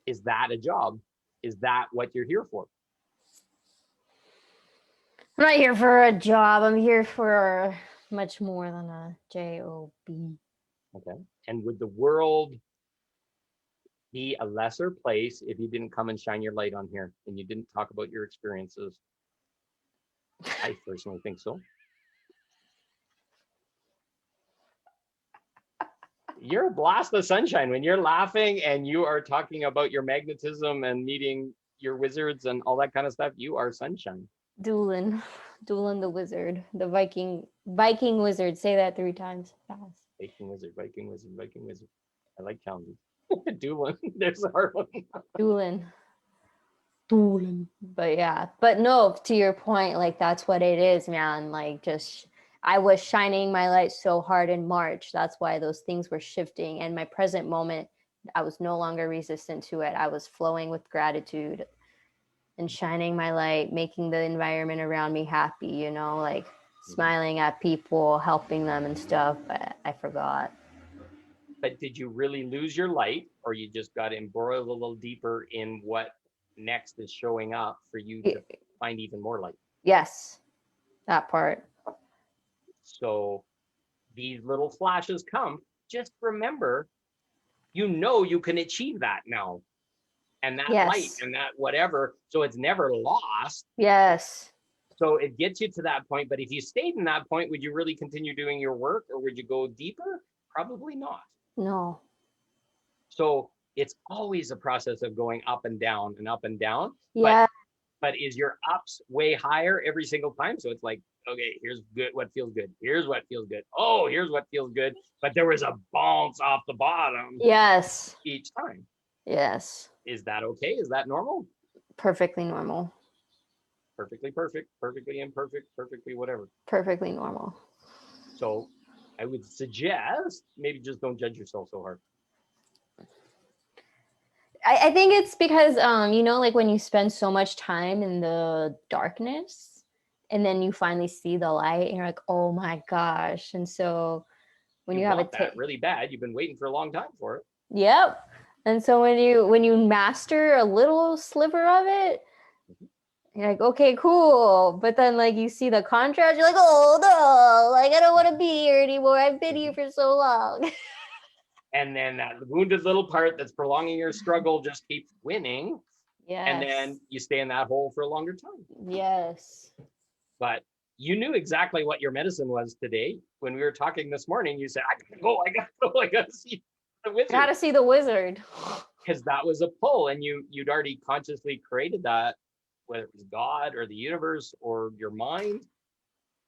Is that a job? Is that what you're here for? I'm not here for a job. I'm here for much more than a job. Okay. And would the world be a lesser place if you didn't come and shine your light on here and you didn't talk about your experiences? I personally think so. You're a blast of sunshine when you're laughing and you are talking about your magnetism and meeting your wizards and all that kind of stuff. You are sunshine. Doolin the wizard, the Viking wizard. Say that 3 times fast. Viking wizard, Viking wizard, Viking wizard. I like challenges. Doolin, there's a hard one. Doolin. But yeah, but no, to your point, like that's what it is, man. Like just I was shining my light so hard in March. That's why those things were shifting. And my present moment, I was no longer resistant to it. I was flowing with gratitude and shining my light, making the environment around me happy, like smiling at people, helping them and stuff. But I forgot. But did you really lose your light, or you just got embroiled a little deeper in what next is showing up for you to find even more light? Yes, that part. So these little flashes come. Just remember, you can achieve that now. And that light and that whatever. So it's never lost. Yes. So it gets you to that point. But if you stayed in that point, would you really continue doing your work, or would you go deeper? Probably not. No. So it's always a process of going up and down and up and down. Yeah. But is your ups way higher every single time? So it's like okay, here's good, what feels good. Here's what feels good. Oh, here's what feels good. But there was a bounce off the bottom Yes. each time. Yes. Is that okay? Is that normal? Perfectly normal. Perfectly perfect, perfectly imperfect, perfectly whatever. Perfectly normal. So I would suggest maybe just don't judge yourself so hard. I think it's because you know, like when you spend so much time in the darkness and then you finally see the light and you're like, oh my gosh. And so when You you have a want that really bad. You've been waiting for a long time for it. yep. And so when you master a little sliver of it, you're like, okay, cool. But then like you see the contrast, you're like, oh no, like I don't want to be here anymore. I've been here for so long. And then that wounded little part that's prolonging your struggle just keeps winning. And Yes. then you stay in that hole for a longer time. Yes. But you knew exactly what your medicine was today. When we were talking this morning, you said, I gotta go, I gotta go, I gotta see the wizard. Gotta see the wizard. Because that was a pull, and you'd already consciously created that, whether it was God or the universe or your mind,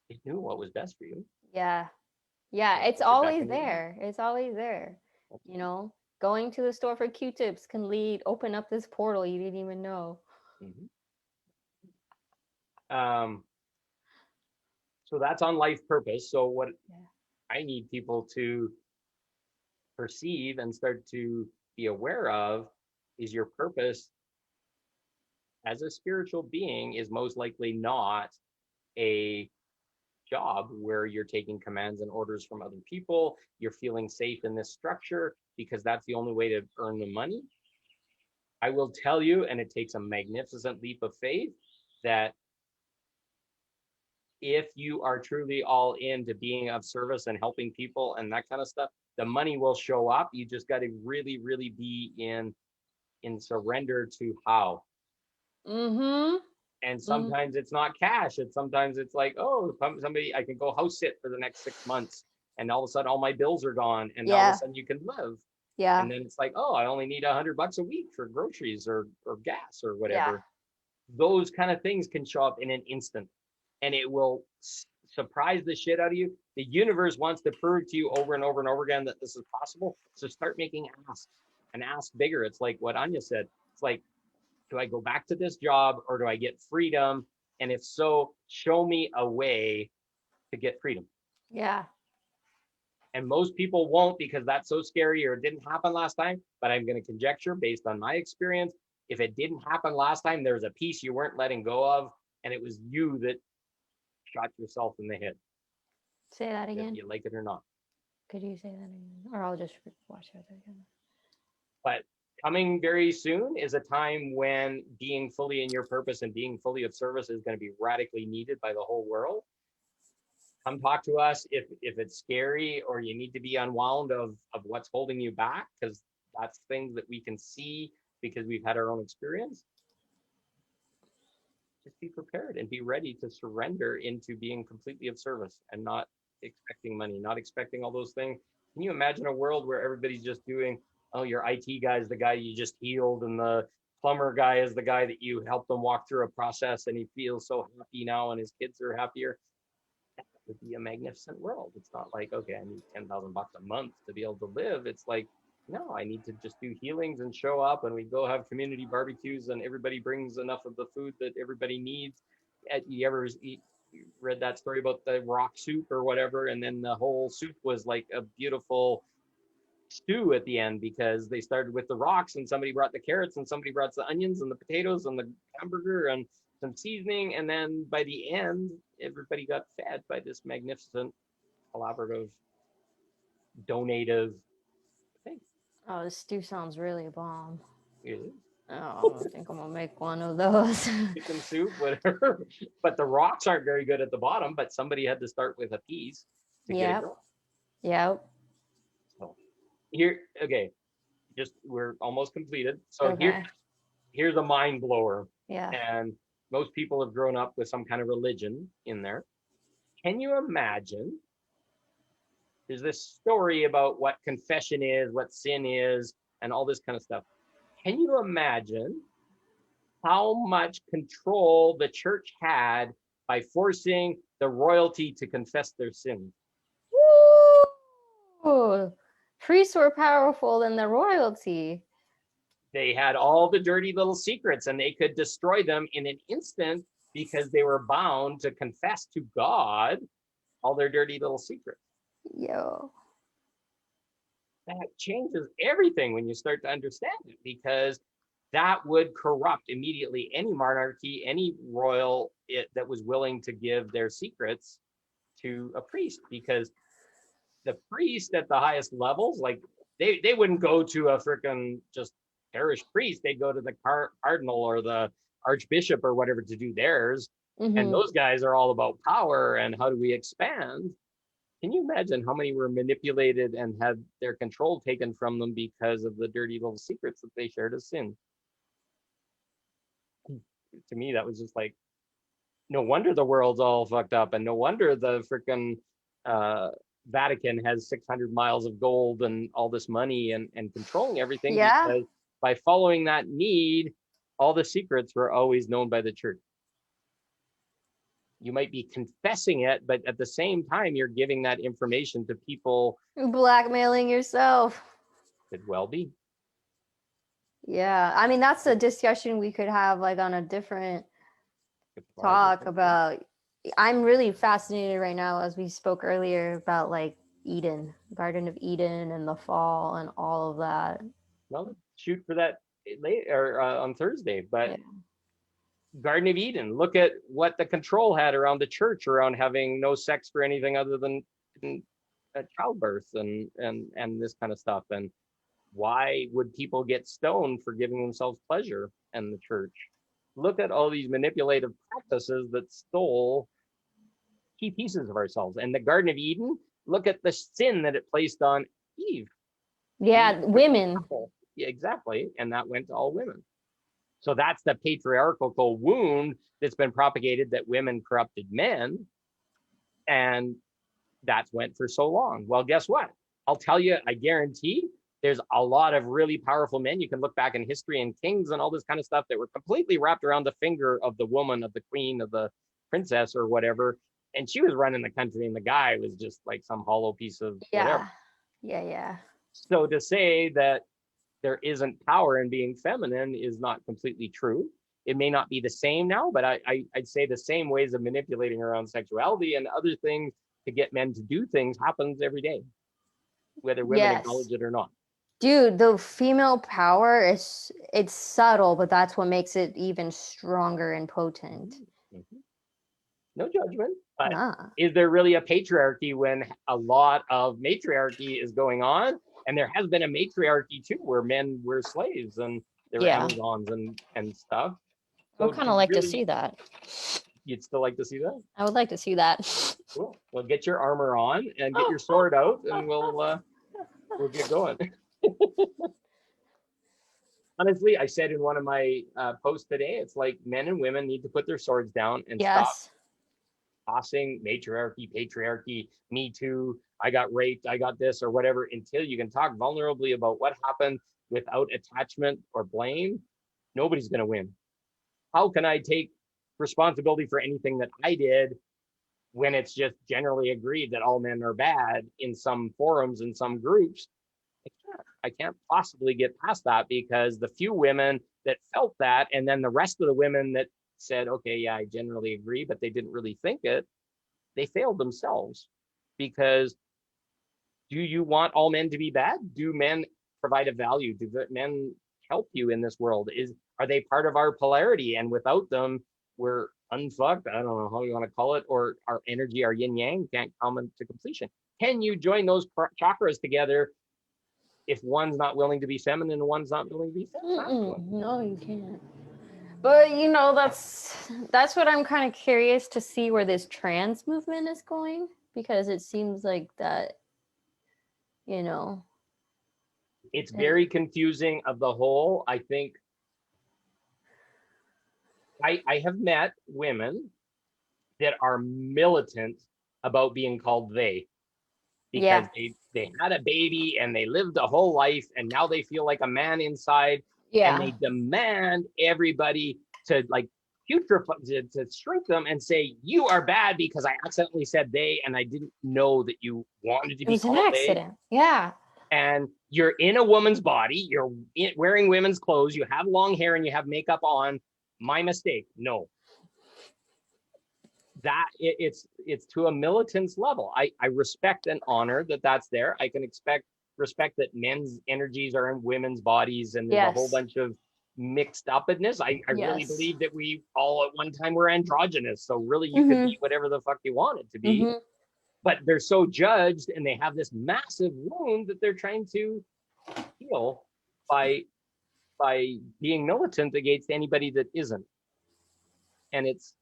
it knew what was best for you. Yeah. Yeah, it's always there. It's always there. You know, going to the store for Q-tips can open up this portal you didn't even know. So that's on life purpose. So what I need people to perceive and start to be aware of is your purpose as a spiritual being is most likely not a job where you're taking commands and orders from other people. You're feeling safe in this structure because that's the only way to earn the money. I will tell you, and it takes a magnificent leap of faith, that if you are truly all into being of service and helping people and that kind of stuff, the money will show up. You just got to really, really be in surrender to how. Mm-hmm. And sometimes it's not cash. Sometimes it's like, oh, somebody, I can go house sit for the next 6 months, and all of a sudden all my bills are gone, and all of a sudden you can live. Yeah. And then it's like, oh, I only need $100 a week for groceries or gas or whatever. Yeah. Those kind of things can show up in an instant, and it will surprise the shit out of you. The universe wants to prove to you over and over and over again that this is possible. So start making asks and ask bigger. It's like what Anya said. It's like, do I go back to this job or do I get freedom? And if so, show me a way to get freedom. Yeah. And most people won't because that's so scary or it didn't happen last time. But I'm going to conjecture based on my experience. If it didn't happen last time, there's a piece you weren't letting go of, and it was you that shot yourself in the head. Say that again. If you like it or not. Could you say that again? Or I'll just watch it again. But coming very soon is a time when being fully in your purpose and being fully of service is going to be radically needed by the whole world. Come talk to us if it's scary or you need to be unwound of what's holding you back, because that's things that we can see because we've had our own experience. Just be prepared and be ready to surrender into being completely of service and not expecting money, not expecting all those things. Can you imagine a world where everybody's just doing, oh, your IT guy is the guy you just healed, and the plumber guy is the guy that you helped them walk through a process, and he feels so happy now and his kids are happier? That would be a magnificent world. It's not like, okay, I need $10,000 a month to be able to live. It's like, no, I need to just do healings and show up, and we go have community barbecues and everybody brings enough of the food that everybody needs. You ever read that story about the rock soup or whatever, and then the whole soup was like a beautiful stew at the end because they started with the rocks and somebody brought the carrots and somebody brought the onions and the potatoes and the hamburger and some seasoning, and then by the end everybody got fed by this magnificent collaborative donative thing. Oh, this stew sounds really bomb. It is. Oh, I think I'm gonna make one of those. Chicken soup, whatever. But the rocks aren't very good at the bottom, but somebody had to start with a piece to get it going. Yep. So here, okay, just we're almost completed. So Okay. here's a mind blower. Yeah. And most people have grown up with some kind of religion in there. Can you imagine? There's this story about what confession is, what sin is, and all this kind of stuff. Can you imagine how much control the church had by forcing the royalty to confess their sins. Woo! Priests were powerful than the royalty. They had all the dirty little secrets, and they could destroy them in an instant because they were bound to confess to God all their dirty little secrets. Yo. That changes everything when you start to understand it, because that would corrupt immediately any monarchy, any royal that was willing to give their secrets to a priest, because the priest at the highest levels, like they wouldn't go to a freaking just parish priest. They'd go to the cardinal or the archbishop or whatever to do theirs. And those guys are all about power and how do we expand. Can you imagine how many were manipulated and had their control taken from them because of the dirty little secrets that they shared as sin? To me, that was just like, no wonder the world's all fucked up, and no wonder the freaking Vatican has 600 miles of gold and all this money and controlling everything. Yeah. Because by following that need, all the secrets were always known by the church. You might be confessing it, but at the same time, you're giving that information to people. Blackmailing yourself. Could well be. Yeah. I mean, that's a discussion we could have like on a different talk about. I'm really fascinated right now, as we spoke earlier, about like Eden, Garden of Eden and the fall and all of that. Well, shoot for that later on Thursday, but yeah. Garden of Eden, look at what the control had around the church, around having no sex for anything other than childbirth and this kind of stuff. And why would people get stoned for giving themselves pleasure in the church? Look at all these manipulative practices that stole key pieces of ourselves. And the Garden of Eden, look at the sin that it placed on Eve. Yeah, women. Yeah, exactly. And that went to all women. So that's the patriarchal wound that's been propagated, that women corrupted men. And that's went for so long. Well, guess what? I'll tell you, I guarantee there's a lot of really powerful men. You can look back in history and kings and all this kind of stuff that were completely wrapped around the finger of the woman, of the queen, of the princess or whatever. And she was running the country and the guy was just like some hollow piece of whatever. Yeah. So to say that there isn't power in being feminine is not completely true. It may not be the same now, but I'd say the same ways of manipulating around sexuality and other things to get men to do things happens every day, whether women acknowledge it or not. Dude, the female power it's subtle, but that's what makes it even stronger and potent. Mm-hmm. No judgment, but is there really a patriarchy when a lot of matriarchy is going on? And there has been a matriarchy too, where men were slaves and there were Amazons and stuff. So I would kind of like to see that. You'd still like to see that? I would like to see that. Cool. Well, get your armor on and get your sword out, and we'll get going. Honestly, I said in one of my posts today, it's like men and women need to put their swords down and stop tossing matriarchy, patriarchy, me too, I got raped, I got this or whatever, until you can talk vulnerably about what happened without attachment or blame. Nobody's going to win. How can I take responsibility for anything that I did when it's just generally agreed that all men are bad in some forums, in some groups? I can't possibly get past that, because the few women that felt that, and then the rest of the women that said, okay, yeah, I generally agree, but they didn't really think it, they failed themselves. Because do you want all men to be bad? Do men provide a value? Do men help you in this world? Are they part of our polarity? And without them, we're unfucked. I don't know how you want to call it, or our energy, our yin yang can't come into completion. Can you join those chakras together if one's not willing to be feminine and one's not willing to be feminine? No, you can't. But that's what I'm kind of curious to see where this trans movement is going, because it seems like that, it's very confusing of the whole. I think I have met women that are militant about being called they, because they had a baby and they lived a whole life and now they feel like a man inside. And they demand everybody to like to shrink them and say you are bad because I accidentally said they and I didn't know that you wanted to It be was an called they. accident. Yeah. And you're in a woman's body, you're wearing women's clothes, you have long hair and you have makeup on. My mistake. No. It's to a militant's level. I respect and honor that that's there. I can respect that men's energies are in women's bodies and there's a whole Yes. bunch of mixed upness. I really Yes. believe that we all at one time were androgynous. So really you could be whatever the fuck you wanted to be. But they're so judged and they have this massive wound that they're trying to heal by being militant against anybody that isn't. And it's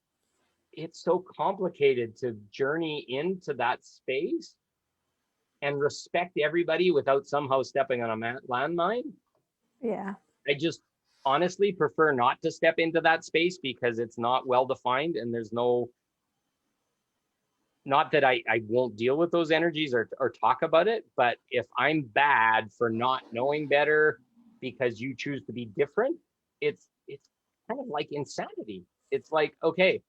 so complicated to journey into that space and respect everybody without somehow stepping on a landmine. Yeah. I just honestly prefer not to step into that space because it's not well defined and there's no, not that I won't deal with those energies or talk about it, but if I'm bad for not knowing better because you choose to be different, it's kind of like insanity. It's like, okay,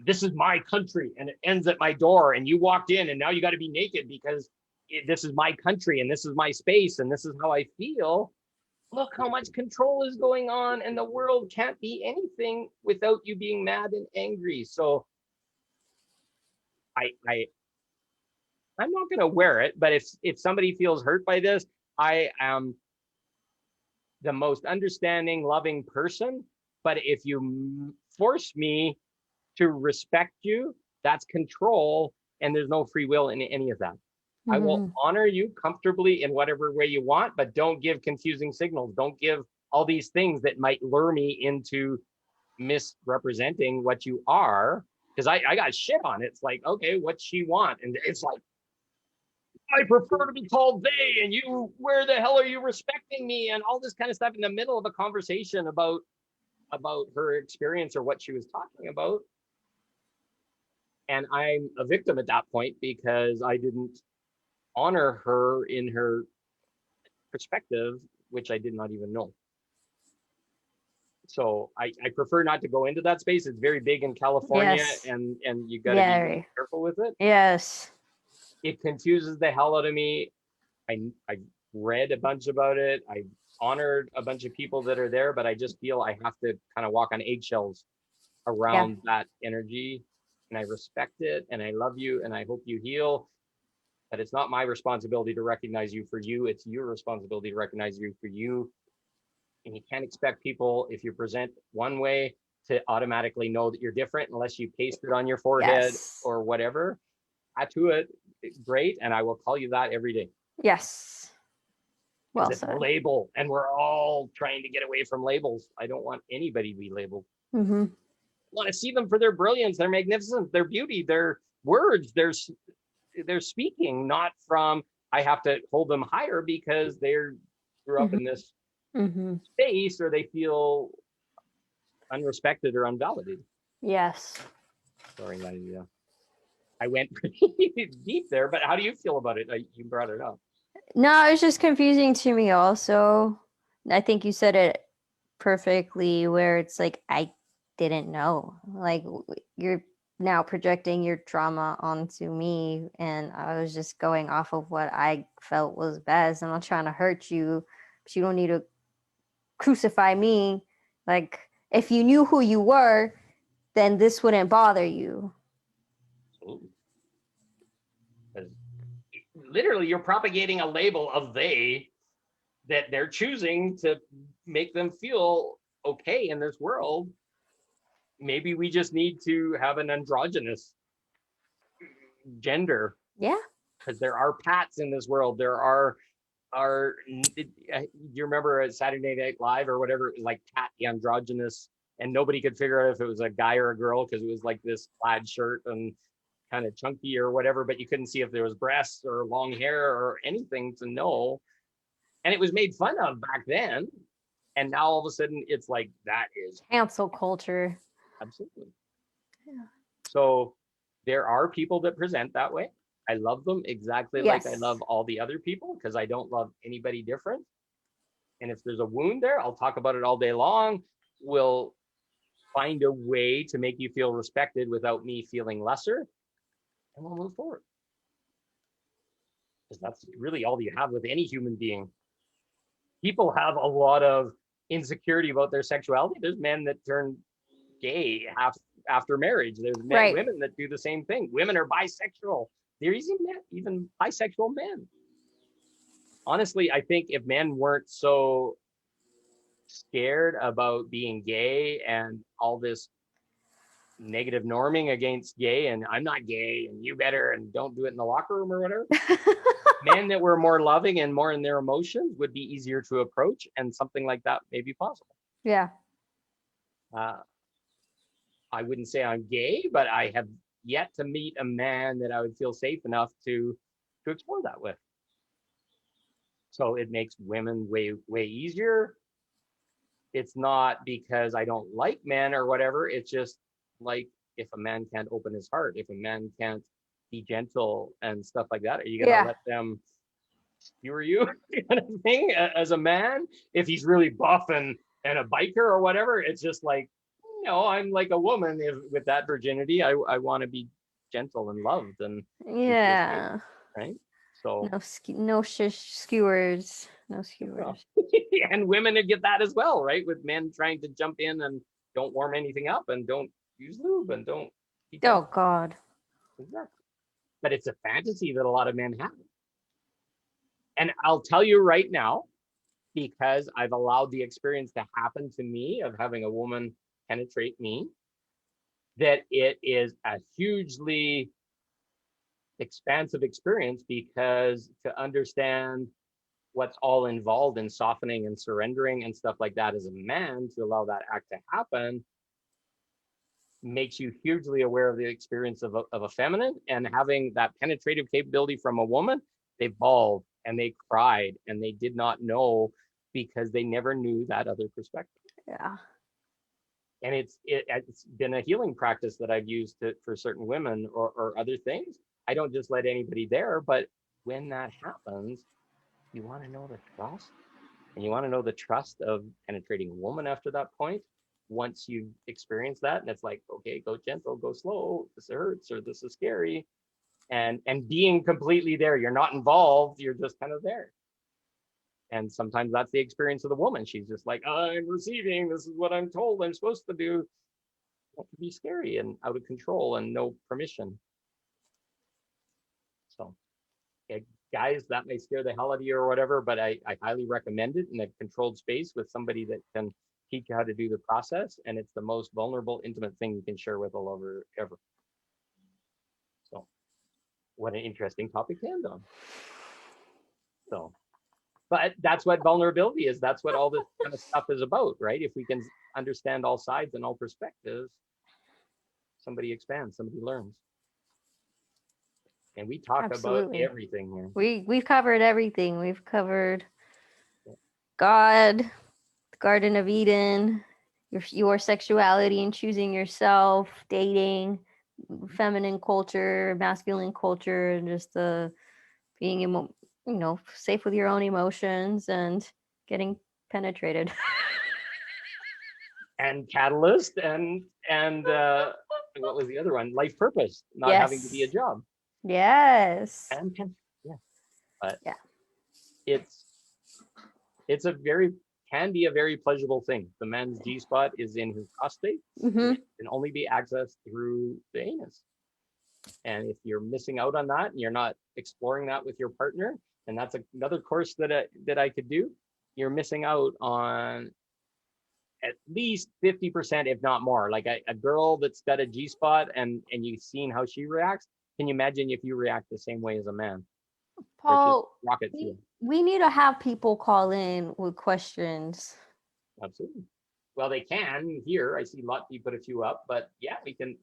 this is my country and it ends at my door and you walked in and now you got to be naked because this is my country and this is my space and this is how I feel. Look how much control is going on and the world can't be anything without you being mad and angry. So I'm not going to wear it, but if somebody feels hurt by this, I am the most understanding, loving person. But if you force me to respect you, that's control, and there's no free will in any of that. I will honor you comfortably in whatever way you want, but don't give confusing signals. Don't give all these things that might lure me into misrepresenting what you are, because I got shit on it. It's like, okay, what's she want? And it's like, I prefer to be called they, and you, where the hell are you respecting me? And all this kind of stuff in the middle of a conversation about her experience or what she was talking about. And I'm a victim at that point because I didn't honor her in her perspective, which I did not even know. So I prefer not to go into that space. It's very big in California, Yes. and you got to be very careful with it. Yes. It confuses the hell out of me. I read a bunch about it. I honored a bunch of people that are there, but I just feel I have to kind of walk on eggshells around that energy. And I respect it and I love you and I hope you heal. But it's not my responsibility to recognize you for you. It's your responsibility to recognize you for you. And you can't expect people, if you present one way, to automatically know that you're different unless you paste it on your forehead or whatever. Tattoo it, great. And I will call you that every day. Yes. Well it's said. a label, and we're all trying to get away from labels. I don't want anybody to be labeled. I want to see them for their brilliance, their magnificence, their beauty, their words, their speaking, not from I have to hold them higher because they're grew up in this space or they feel unrespected or unvalidated. Yes. Sorry, Nadia. I went pretty deep there, but how do you feel about it? You brought it up. No, it's just confusing to me also. I think you said it perfectly where it's like, I didn't know. Like, you're now projecting your trauma onto me, and I was just going off of what I felt was best. I'm not trying to hurt you, but you don't need to crucify me. Like, if you knew who you were, then this wouldn't bother you. Absolutely. Literally, you're propagating a label of they that they're choosing to make them feel okay in this world. Maybe we just need to have an androgynous gender. Yeah. Because there are Pats in this world. There are do you remember at Saturday Night Live or whatever, like Pat the androgynous, and nobody could figure out if it was a guy or a girl because it was like this plaid shirt and kind of chunky or whatever, but you couldn't see if there was breasts or long hair or anything to know. And it was made fun of back then. And now all of a sudden it's like, that is cancel culture. Absolutely. Yeah. So there are people that present that way. I love them exactly like I love all the other people because I don't love anybody different. And if there's a wound there, I'll talk about it all day long. We'll find a way to make you feel respected without me feeling lesser, and we'll move forward. Because that's really all you have with any human being. People have a lot of insecurity about their sexuality. There's men that turn gay after marriage. There's Right. women that do the same thing. Women are bisexual. There's even bisexual men. Honestly, I think if men weren't so scared about being gay and all this negative norming against gay, and I'm not gay and you better and don't do it in the locker room or whatever, men that were more loving and more in their emotions would be easier to approach, and something like that may be possible. Yeah. I wouldn't say I'm gay, but I have yet to meet a man that I would feel safe enough to explore that with. So it makes women way easier. It's not because I don't like men or whatever. It's just like, if a man can't open his heart, if a man can't be gentle and stuff like that, are you gonna let them skewer you kind of thing as a man? If he's really buff and a biker or whatever, it's just like, no, I'm like a woman. With that virginity, I want to be gentle and loved and Yeah. right. So no skewers, no skewers. And women would get that as well, right? With men trying to jump in and don't warm anything up and don't use lube and don't. Oh God. Exactly. But it's a fantasy that a lot of men have. And I'll tell you right now, because I've allowed the experience to happen to me of having a woman penetrate me, that it is a hugely expansive experience, because to understand what's all involved in softening and surrendering and stuff like that as a man, to allow that act to happen, makes you hugely aware of the experience of a feminine. And having that penetrative capability from a woman, they bawled and they cried and they did not know, because they never knew that other perspective. Yeah. And it's been a healing practice that I've used for certain women or other things. I don't just let anybody there, but when that happens, you want to know the trust, and you want to know the trust of penetrating a woman after that point. Once you've experienced that, and it's like, okay, go gentle, go slow, this hurts or this is scary, and being completely there. You're not involved, you're just kind of there. And sometimes that's the experience of the woman. She's just like, I'm receiving, this is what I'm told I'm supposed to do. It can be scary and out of control and no permission. So guys, that may scare the hell out of you or whatever, but I highly recommend it in a controlled space with somebody that can teach you how to do the process. And it's the most vulnerable, intimate thing you can share with a lover ever. So what an interesting topic to end on. So, but that's what vulnerability is. That's what all this kind of stuff is about, right? If we can understand all sides and all perspectives, somebody expands, somebody learns. And we talk about everything here. We've covered everything. We've covered God, the Garden of Eden, your sexuality and choosing yourself, dating, feminine culture, masculine culture, and just the being safe with your own emotions and getting penetrated. And catalyst and what was the other one? Life purpose, not having to be a job. Yes. And but yeah, it's can be a very pleasurable thing. The man's G-spot is in his prostate. Mm-hmm. It can only be accessed through the anus. And if you're missing out on that and you're not exploring that with your partner, and that's another course that I could do, you're missing out on at least 50%, if not more. Like a girl that's got a G-spot and you've seen how she reacts. Can you imagine if you react the same way as a man? Paul, we need to have people call in with questions. Absolutely. Well, they can here. I see Lottie put a few up, but yeah, we can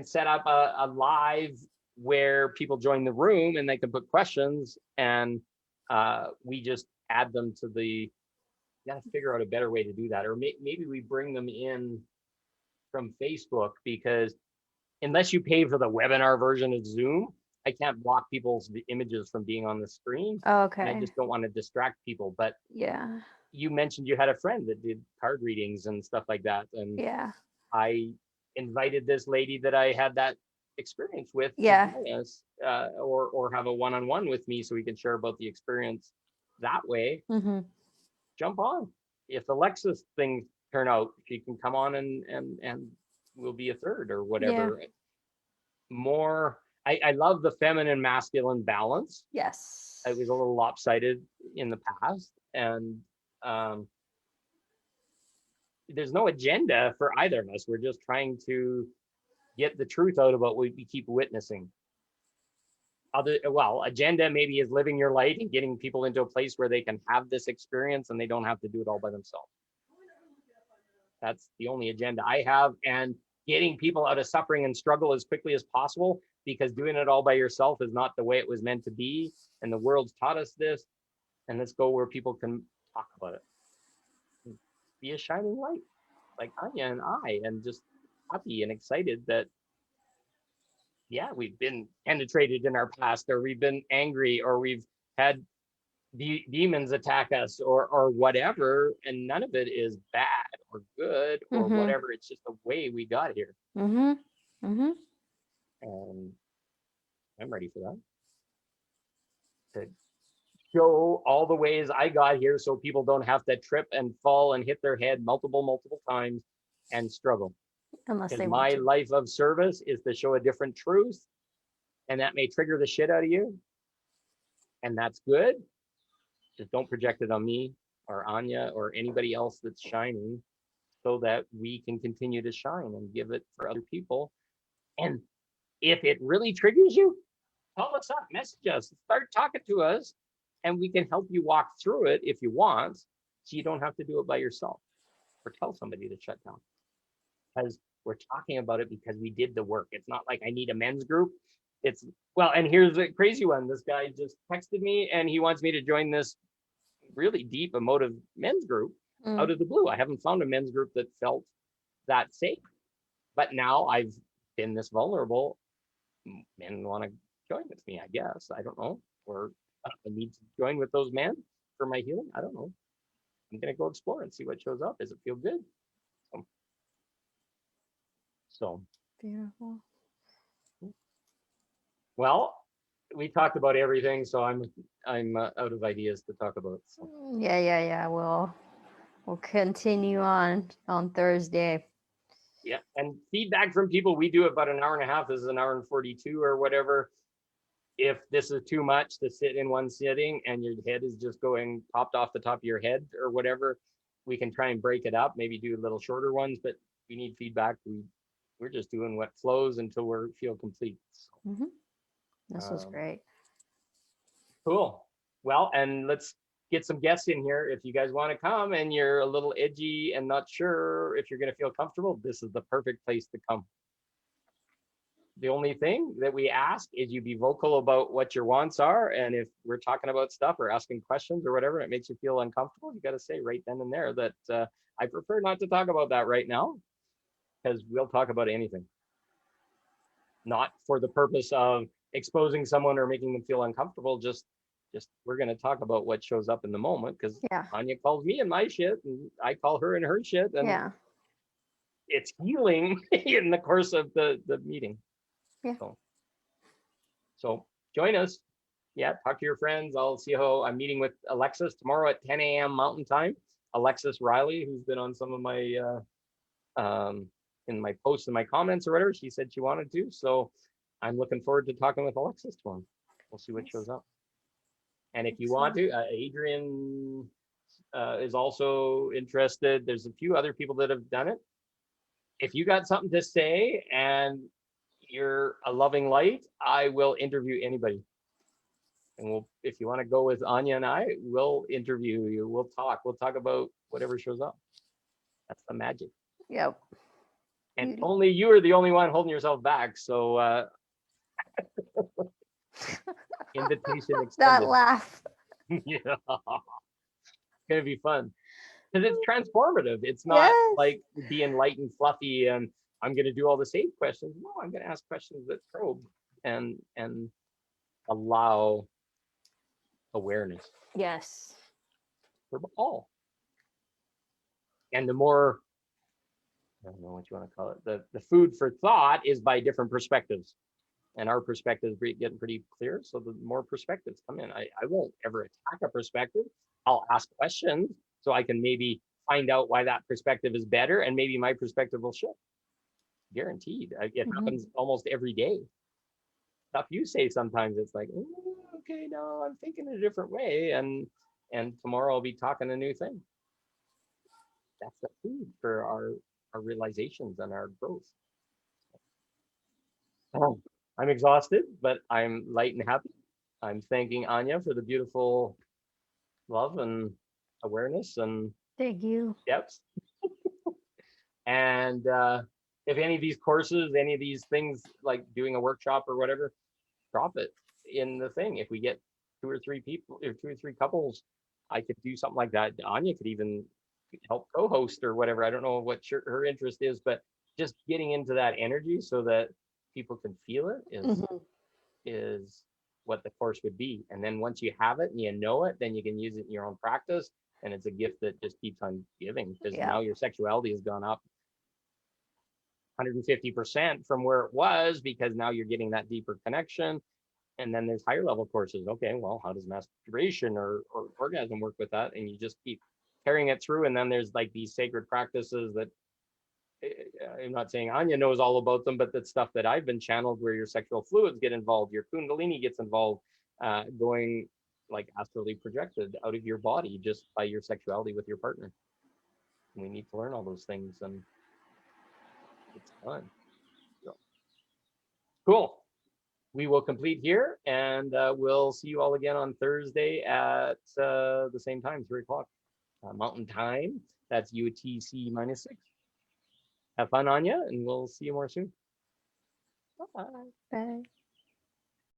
set up a live where people join the room and they can put questions, and we just add them to the. You got to figure out a better way to do that, or maybe we bring them in from Facebook, because unless you pay for the webinar version of Zoom, I can't block people's images from being on the screen. Okay. And I just don't want to distract people. But yeah, you mentioned you had a friend that did card readings and stuff like that. And Yeah. I invited this lady that I had that experience with to Yeah. join us, or have a one-on-one with me so we can share about the experience that way. Mm-hmm. Jump on. If the Lexus things turn out, she can come on and we'll be a third or Yeah. whatever. More, I love the feminine masculine balance. Yes. It was a little lopsided in the past, and there's no agenda for either of us. We're just trying to get the truth out about what we keep witnessing. Agenda maybe is living your light and getting people into a place where they can have this experience and they don't have to do it all by themselves. That's the only agenda I have, and getting people out of suffering and struggle as quickly as possible, because doing it all by yourself is not the way it was meant to be. And the world's taught us this. And let's go where people can talk about it. Be a shining light like Anya and I, and just happy and excited that, yeah, we've been penetrated in our past, or we've been angry, or we've had demons attack us, or whatever, and none of it is bad or good or Mm-hmm. whatever. It's just the way we got here. Mm-hmm. Mm-hmm. And I'm ready for that, to show all the ways I got here so people don't have to trip and fall and hit their head multiple times and struggle. Unless Because they want my to. life of service is to show a different truth, and that may trigger the shit out of you, and that's good. Just don't project it on me or Anya or anybody else that's shining, so that we can continue to shine and give it for other people. And if it really triggers you, call us up, message us, start talking to us, and we can help you walk through it if you want, so you don't have to do it by yourself, or tell somebody to shut down. Because we're talking about it because we did the work. It's not like I need a men's group. It's, well, and here's a crazy one. This guy just texted me and he wants me to join this really deep emotive men's group out of the blue. I haven't found a men's group that felt that safe, but now I've been this vulnerable. Men want to join with me, I guess. I don't know. Or I need to join with those men for my healing. I don't know. I'm going to go explore and see what shows up. Does it feel good? So, Beautiful. well, we talked about everything, so I'm out of ideas to talk about. So. Yeah. We'll continue on Thursday. Yeah, and feedback from people. We do about an hour and a half. This is an hour and 42 or whatever. If this is too much to sit in one sitting and your head is just going popped off the top of your head or whatever, we can try and break it up, maybe do little shorter ones, but we need feedback. We're just doing what flows until we feel complete. So, This was great. Cool. Well, and let's get some guests in here. If you guys want to come and you're a little edgy and not sure if you're going to feel comfortable, this is the perfect place to come. The only thing that we ask is you be vocal about what your wants are. And if we're talking about stuff or asking questions or whatever, it makes you feel uncomfortable, you got to say right then and there that I prefer not to talk about that right now, because we'll talk about anything. Not for the purpose of exposing someone or making them feel uncomfortable, just we're going to talk about what shows up in the moment, because Anya calls me in my shit and I call her in her shit, and it's healing in the course of the meeting. So join us. Yeah, talk to your friends. I'll see how I'm meeting with Alexis tomorrow at 10 a.m. Mountain Time. Alexis Riley, who's been on some of my in my posts and my comments or whatever, she said she wanted to. So I'm looking forward to talking with Alexis tomorrow. We'll see what shows up. And if you want to, Adrian is also interested. There's a few other people that have done it. If you got something to say and you're a loving light, I will interview anybody. And if you want to go with Anya and I, we'll interview you. We'll talk about whatever shows up. That's the magic. Yep. And only you are the only one holding yourself back. So invitation extended. That laugh. Yeah. It's going to be fun. Because it's transformative. It's not like being light and fluffy and I'm going to do all the safe questions. No, I'm going to ask questions that probe and allow awareness. Yes. For all. And the more, I don't know what you want to call it, the food for thought is by different perspectives. And our perspectives getting pretty clear. So the more perspectives come in, I won't ever attack a perspective. I'll ask questions so I can maybe find out why that perspective is better, and maybe my perspective will shift. Guaranteed. It happens almost every day. Stuff you say sometimes, it's like, okay, no, I'm thinking a different way, and tomorrow I'll be talking a new thing. That's the food for our realizations and our growth. Oh, I'm exhausted, but I'm light and happy. I'm thanking Anya for the beautiful love and awareness and Thank you. depth. And if any of these courses, any of these things, like doing a workshop or whatever, drop it in the thing. If we get 2 or 3 people, or 2 or 3 couples, I could do something like that. Anya could even help co-host or whatever. I don't know what her interest is, but just getting into that energy so that people can feel it is what the course would be. And then once you have it and you know it, then you can use it in your own practice. And it's a gift that just keeps on giving, because now your sexuality has gone up 150% from where it was, because now you're getting that deeper connection. And then there's higher level courses. Okay, well, how does masturbation or orgasm work with that? And you just keep carrying it through. And then there's like these sacred practices that I'm not saying Anya knows all about them, but that's stuff that I've been channeled, where your sexual fluids get involved, your kundalini gets involved, going like astrally projected out of your body just by your sexuality with your partner. And we need to learn all those things, and it's fun. So, cool. We will complete here, and we'll see you all again on Thursday at the same time, 3 o'clock Mountain Time. That's UTC -6. Have fun, Anya, and we'll see you more soon. Bye. Bye.